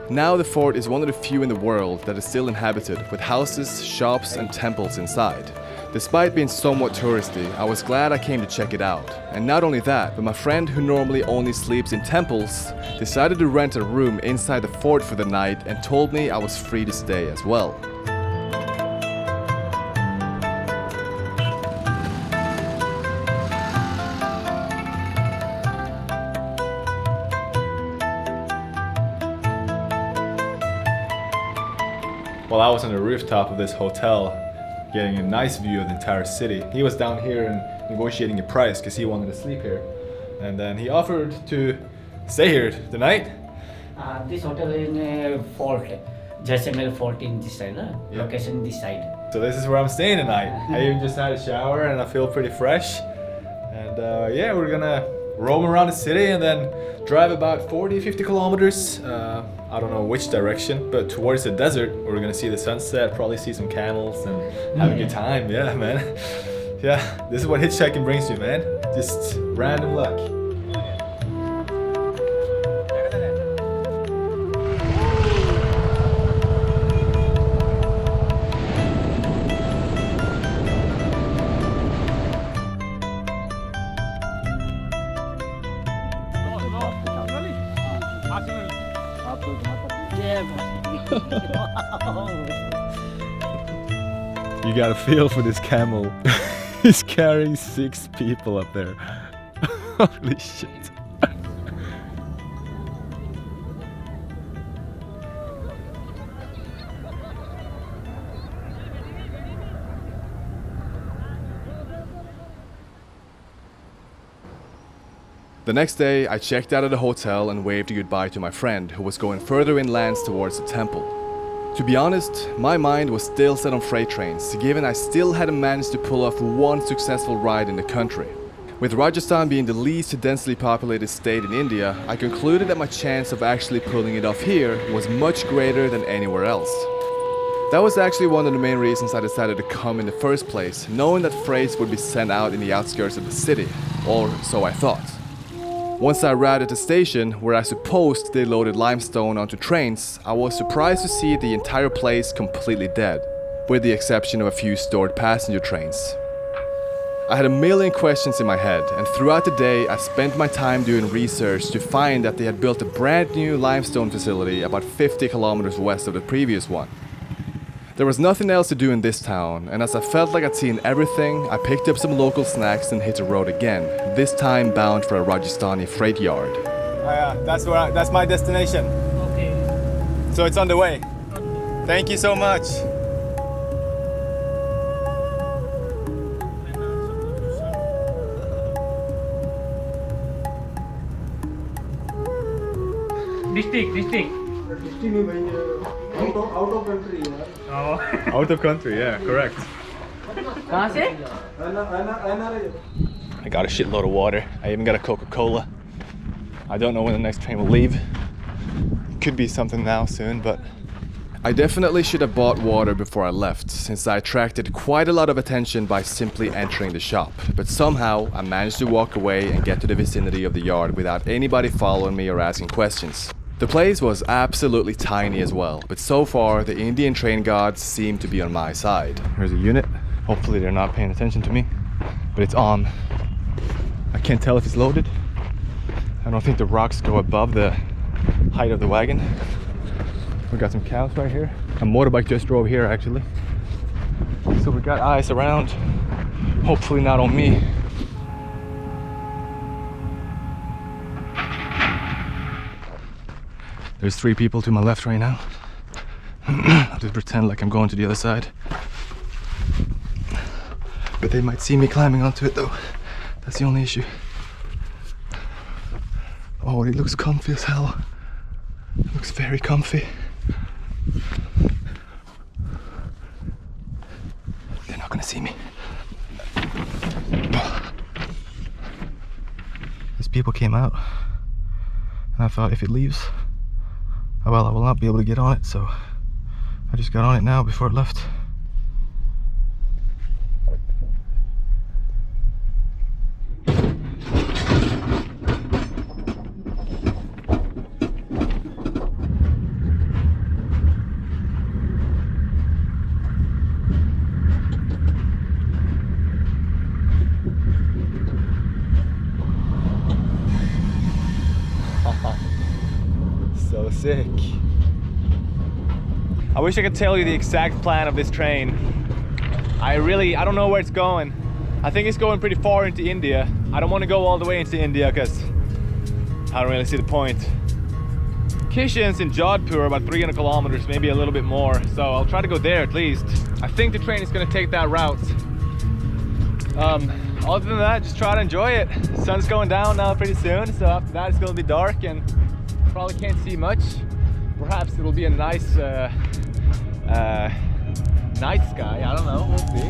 Now the fort is one of the few in the world that is still inhabited, with houses, shops, and temples inside. Despite being somewhat touristy, I was glad I came to check it out. And not only that, but my friend who normally only sleeps in temples decided to rent a room inside the fort for the night and told me I was free to stay as well. While I was on the rooftop of this hotel, getting a nice view of the entire city, he was down here and negotiating a price because he wanted to sleep here. And then he offered to stay here tonight. This hotel in fort, Jaisalmer fort in this side, location this side. So this is where I'm staying tonight. I even just had a shower and I feel pretty fresh. And yeah, we're gonna roam around the city and then drive about 40-50 kilometers. I don't know which direction, but towards the desert where we're gonna see the sunset, probably see some camels and have a good time. Yeah, man. Yeah, this is what hitchhiking brings you, man. Just random luck. You got a feel for this camel. He's carrying 6 people up there. Holy shit. The next day, I checked out of the hotel and waved goodbye to my friend who was going further inland towards the temple. To be honest, my mind was still set on freight trains, given I still hadn't managed to pull off one successful ride in the country. With Rajasthan being the least densely populated state in India, I concluded that my chance of actually pulling it off here was much greater than anywhere else. That was actually one of the main reasons I decided to come in the first place, knowing that freights would be sent out in the outskirts of the city, or so I thought. Once I arrived at the station, where I supposed they loaded limestone onto trains, I was surprised to see the entire place completely dead, with the exception of a few stored passenger trains. I had a million questions in my head, and throughout the day I spent my time doing research to find that they had built a brand new limestone facility about 50 kilometers west of the previous one. There was nothing else to do in this town, and as I felt like I'd seen everything, I picked up some local snacks and hit the road again, this time bound for a Rajasthani freight yard. That's my destination. Okay. So it's on the way. Thank you so much. District. out of country. Out of country, yeah, correct. कहाँ से? I got a shitload of water. I even got a Coca-Cola. I don't know when the next train will leave. Could be something now soon, but I definitely should have bought water before I left, since I attracted quite a lot of attention by simply entering the shop. But somehow, I managed to walk away and get to the vicinity of the yard without anybody following me or asking questions. The place was absolutely tiny as well, but so far, the Indian train gods seem to be on my side. here's a unit. Hopefully they're not paying attention to me, but it's on. I can't tell if it's loaded. I don't think the rocks go above the height of the wagon. We got some cows right here. A motorbike just drove here actually. So we got eyes around. Hopefully not on me. There's 3 people to my left right now. I'll just pretend like I'm going to the other side. But they might see me climbing onto it though. That's the only issue. Oh, it looks comfy as hell. It looks very comfy. They're not gonna see me. These people came out, and I thought if it leaves, well, I will not be able to get on it, so I just got on it now before it left. So sick. I wish I could tell you the exact plan of this train. I don't know where it's going. I think it's going pretty far into India. I don't want to go all the way into India because I don't really see the point. Kishan's in Jodhpur, about 300 kilometers, maybe a little bit more. So I'll try to go there at least. I think the train is going to take that route. Other than that, just try to enjoy it. The sun's going down now pretty soon, so after that it's going to be dark and probably can't see much. Perhaps it'll be a nice night sky. I don't know, we'll see.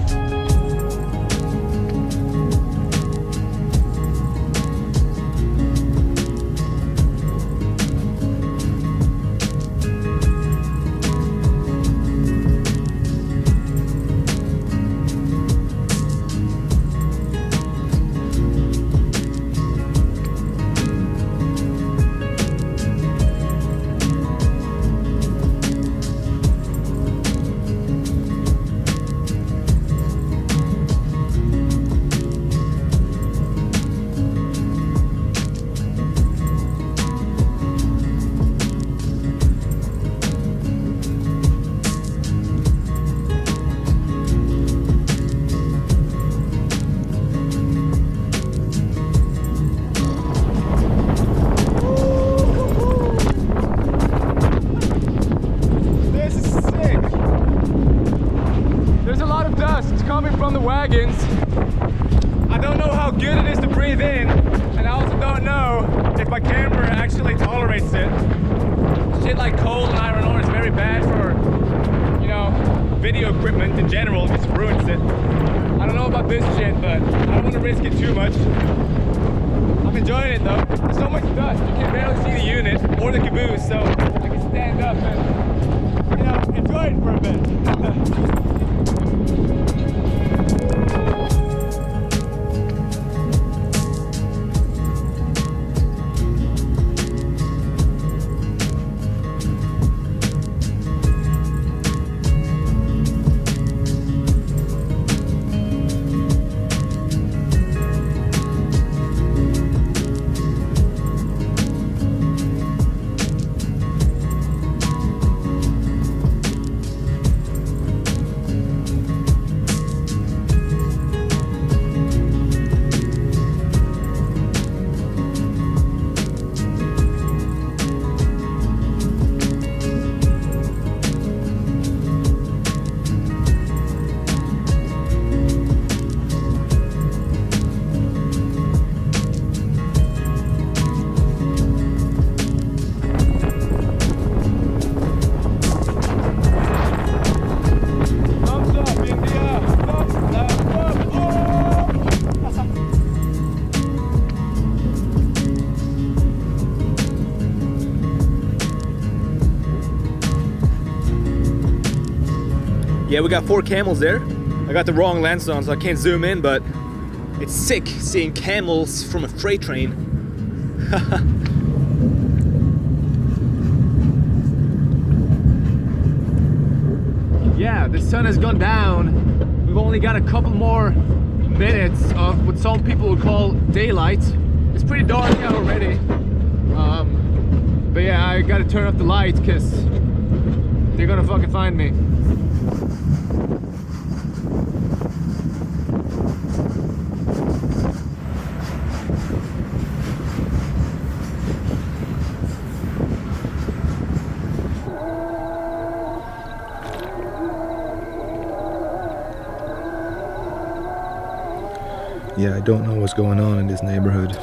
wagons. I don't know how good it is to breathe in, and I also don't know if my camera actually tolerates it. Shit like coal and iron ore is very bad for, you know, video equipment in general. It just ruins it. I don't know about this shit, but I don't want to risk it too much. I'm enjoying it though. There's so much dust, you can barely see the unit or the caboose, so I can stand up and, you know, enjoy it for a bit. Yeah, we got 4 camels there. I got the wrong lens on, so I can't zoom in, but it's sick seeing camels from a freight train. Yeah, the sun has gone down. We've only got a couple more minutes of what some people would call daylight. It's pretty dark out already. But yeah, I gotta turn off the lights because they're gonna fucking find me. Yeah, I don't know what's going on in this neighborhood.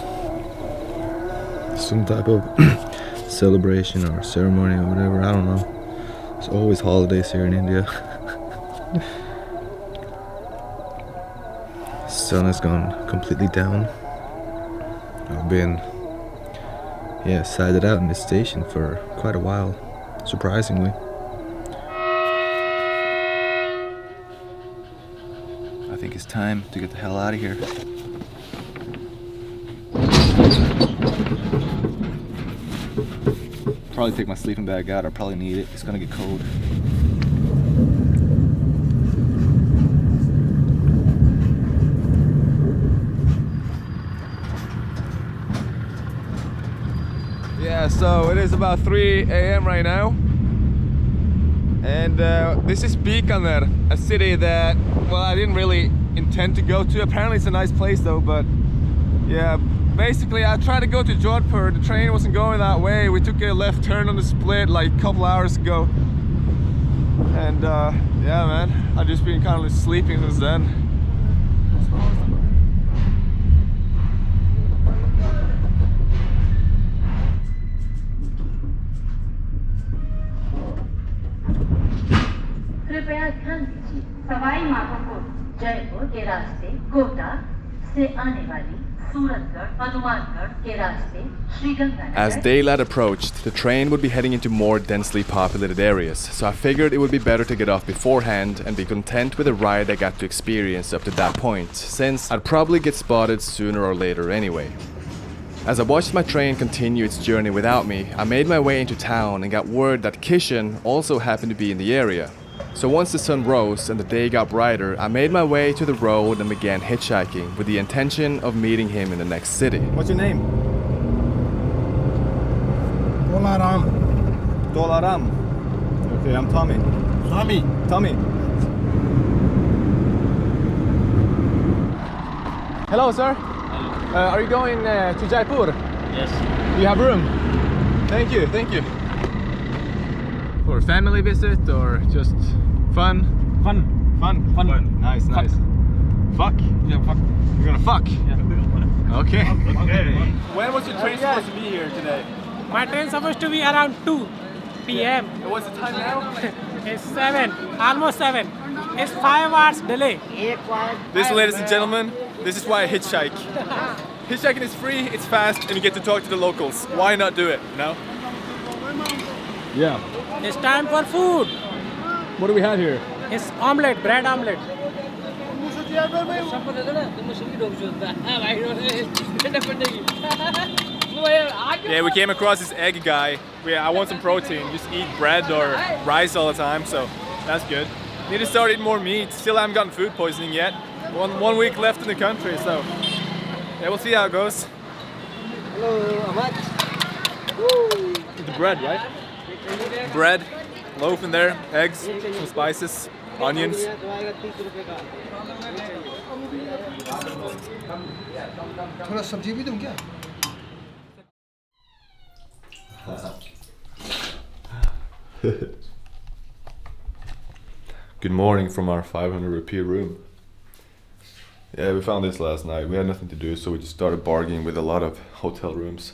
Some type of celebration or ceremony or whatever, I don't know. It's always holidays here in India. Sun has gone completely down. I've been sighted out in this station for quite a while, surprisingly. I think it's time to get the hell out of here. Probably take my sleeping bag out. I probably need it. It's gonna get cold. Yeah, so it is about 3 a.m. right now. And this is Bikaner, a city that, well, I didn't really intend to go to. Apparently it's a nice place though, but yeah, basically I tried to go to Jodhpur. The train wasn't going that way. We took a left turn on the split like a couple hours ago. And yeah, man, I've just been kind of sleeping since then. कृपया ध्यान दीजिए, सवाई माधोपुर जयपुर के रास्ते कोटा से आने वाली सूरतगढ़ हनुमानगढ़ के रास्ते Sriganganagar. As daylight approached, the train would be heading into more densely populated areas, so I figured it would be better to get off beforehand and be content with the ride I got to experience up to that point, since I'd probably get spotted sooner or later anyway. As I watched my train continue its journey without me, I made my way into town and got word that Kishan also happened to be in the area. So once the sun rose and the day got brighter, I made my way to the road and began hitchhiking with the intention of meeting him in the next city. What's your name? Dolaram. Dolaram. Okay, I'm Tommy. Tommy. Hello, sir. Are you going to Jaipur? Yes. Do you have room? Thank you. For a family visit or just fun? Fun. Nice. Fuck? Yeah, fuck. You're gonna fuck? Yeah. Okay. When was your train supposed to be here today? My train supposed to be around 2 p.m. And what's the time now? It's 7, almost 7. It's 5 hours delay. This, ladies and gentlemen, this is why I hitchhike. Hitchhiking is free, it's fast, and you get to talk to the locals. Why not do it, you know? Yeah. It's time for food. What do we have here? It's omelette, bread omelette. Yeah, we came across this egg guy. I want some protein. Just eat bread or rice all the time, so that's good. Need to start eating more meat. Still haven't gotten food poisoning yet. One week left in the country, so yeah, we'll see how it goes. Hello, Ahmad. The bread, right? Bread, loaf in there, eggs, some spices, onions. थोड़ा सब्जी भी दूं क्या? Good morning from our 500 rupee room. Yeah, we found this last night. We had nothing to do, so we just started bargaining with a lot of hotel rooms.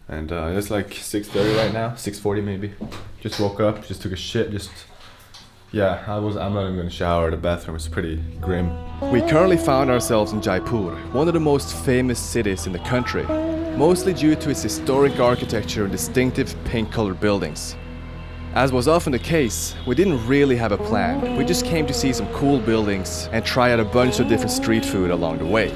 And it's like 6:30 right now, 6:40 maybe. Just woke up, just took a shit, I'm not even gonna shower. The bathroom is pretty grim. We currently found ourselves in Jaipur, one of the most famous cities in the country, mostly due to its historic architecture and distinctive pink-colored buildings. As was often the case, we didn't really have a plan. We just came to see some cool buildings and try out a bunch of different street food along the way.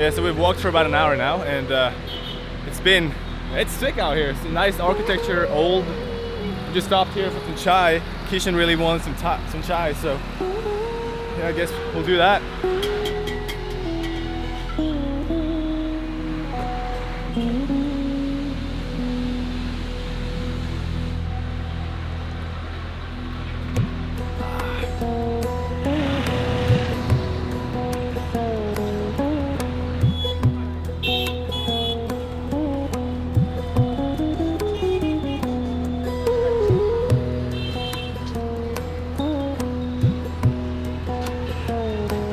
Yeah, so we've walked for about an hour now, and it's sick out here. It's nice architecture, old. We just stopped here for some chai. Kishan really wanted some chai, so yeah, I guess we'll do that.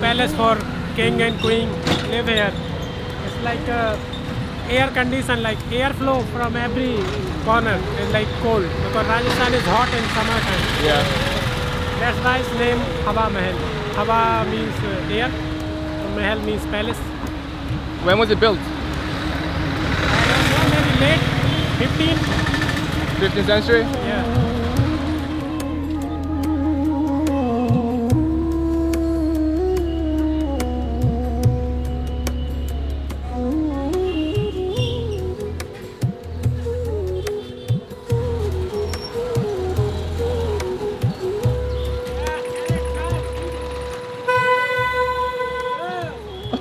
Palace for king and queen live here. It's like air condition, like airflow from every corner is like cold because Rajasthan is hot in summertime. Yeah. That's why it's named Hawa Mahal. Hawa means air, so Mahal means palace. When was it built? Maybe late 15th century? Yeah.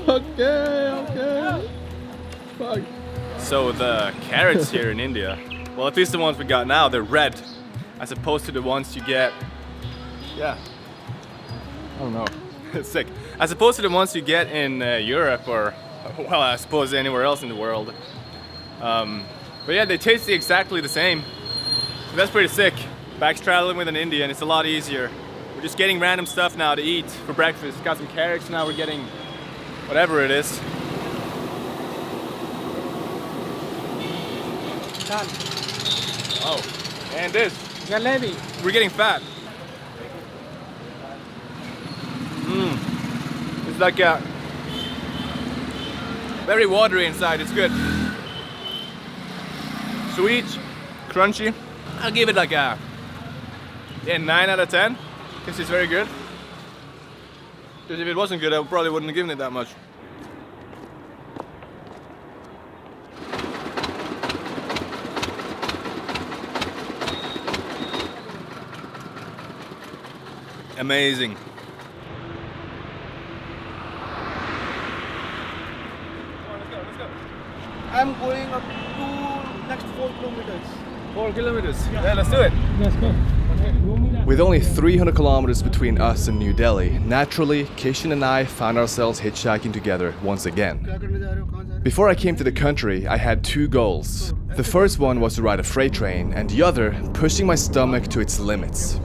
Okay. Fuck. So the carrots here in India, well, at least the ones we got now, they're red, as opposed to the ones you get. Yeah. I don't know. It's sick. As opposed to the ones you get in Europe or, well, I suppose anywhere else in the world. But yeah, they taste exactly the same. So that's pretty sick. Back traveling with an Indian, it's a lot easier. We're just getting random stuff now to eat for breakfast. Got some carrots, now we're getting whatever it is. Done. Oh, and this. Jalebi. We're getting fat. It's like very watery inside, it's good. Sweet, crunchy. I'll give it like a 9 out of 10. Because it's very good. Because if it wasn't good, I probably wouldn't have given it that much. Amazing. I'm going up to next 4 kilometers. 4 kilometers. Yeah, let's do it. Let's go. With only 300 kilometers between us and New Delhi, naturally, Kishan and I found ourselves hitchhiking together once again. Before I came to the country, I had two goals. The first one was to ride a freight train, and the other, pushing my stomach to its limits.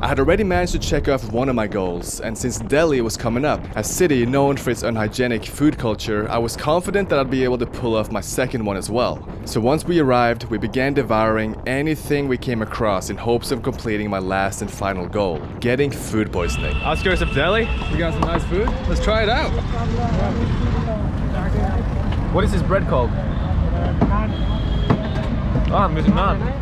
I had already managed to check off one of my goals, and since Delhi was coming up, a city known for its unhygienic food culture, I was confident that I'd be able to pull off my second one as well. So once we arrived, we began devouring anything we came across in hopes of completing my last and final goal, getting food poisoning. Outskirts of Delhi. We got some nice food. Let's try it out. What is this bread called? Oh, I'm using naan.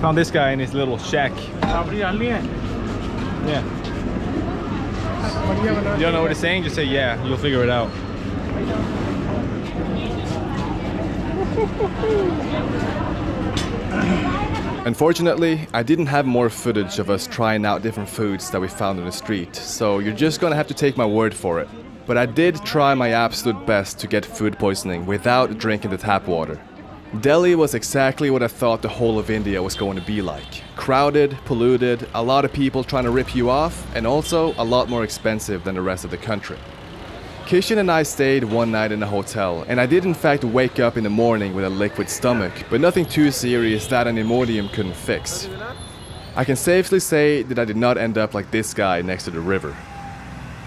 Found this guy in his little shack. Yeah. You don't know what it's saying? Just say yeah. You'll figure it out. Unfortunately, I didn't have more footage of us trying out different foods that we found on the street, so you're just gonna have to take my word for it. But I did try my absolute best to get food poisoning without drinking the tap water. Delhi was exactly what I thought the whole of India was going to be like. Crowded, polluted, a lot of people trying to rip you off, and also a lot more expensive than the rest of the country. Kishan and I stayed one night in a hotel, and I did in fact wake up in the morning with a liquid stomach, but nothing too serious that an Imodium couldn't fix. I can safely say that I did not end up like this guy next to the river.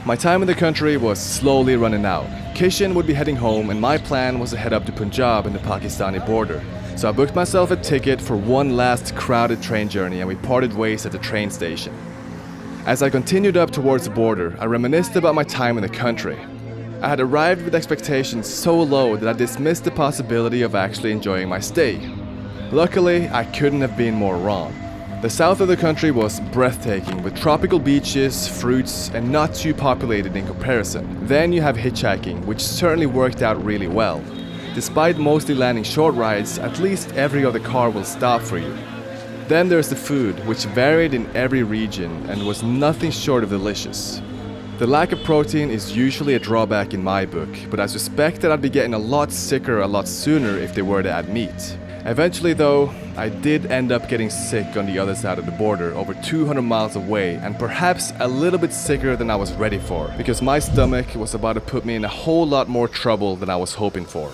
My time in the country was slowly running out. Kishan would be heading home, and my plan was to head up to Punjab and the Pakistani border. So I booked myself a ticket for one last crowded train journey, and we parted ways at the train station. As I continued up towards the border, I reminisced about my time in the country. I had arrived with expectations so low that I dismissed the possibility of actually enjoying my stay. Luckily, I couldn't have been more wrong. The south of the country was breathtaking, with tropical beaches, fruits, and not too populated in comparison. Then you have hitchhiking, which certainly worked out really well. Despite mostly landing short rides, at least every other car will stop for you. Then there's the food, which varied in every region and was nothing short of delicious. The lack of protein is usually a drawback in my book, but I suspect that I'd be getting a lot sicker a lot sooner if they were to add meat. Eventually though, I did end up getting sick on the other side of the border, over 200 miles away, and perhaps a little bit sicker than I was ready for, because my stomach was about to put me in a whole lot more trouble than I was hoping for.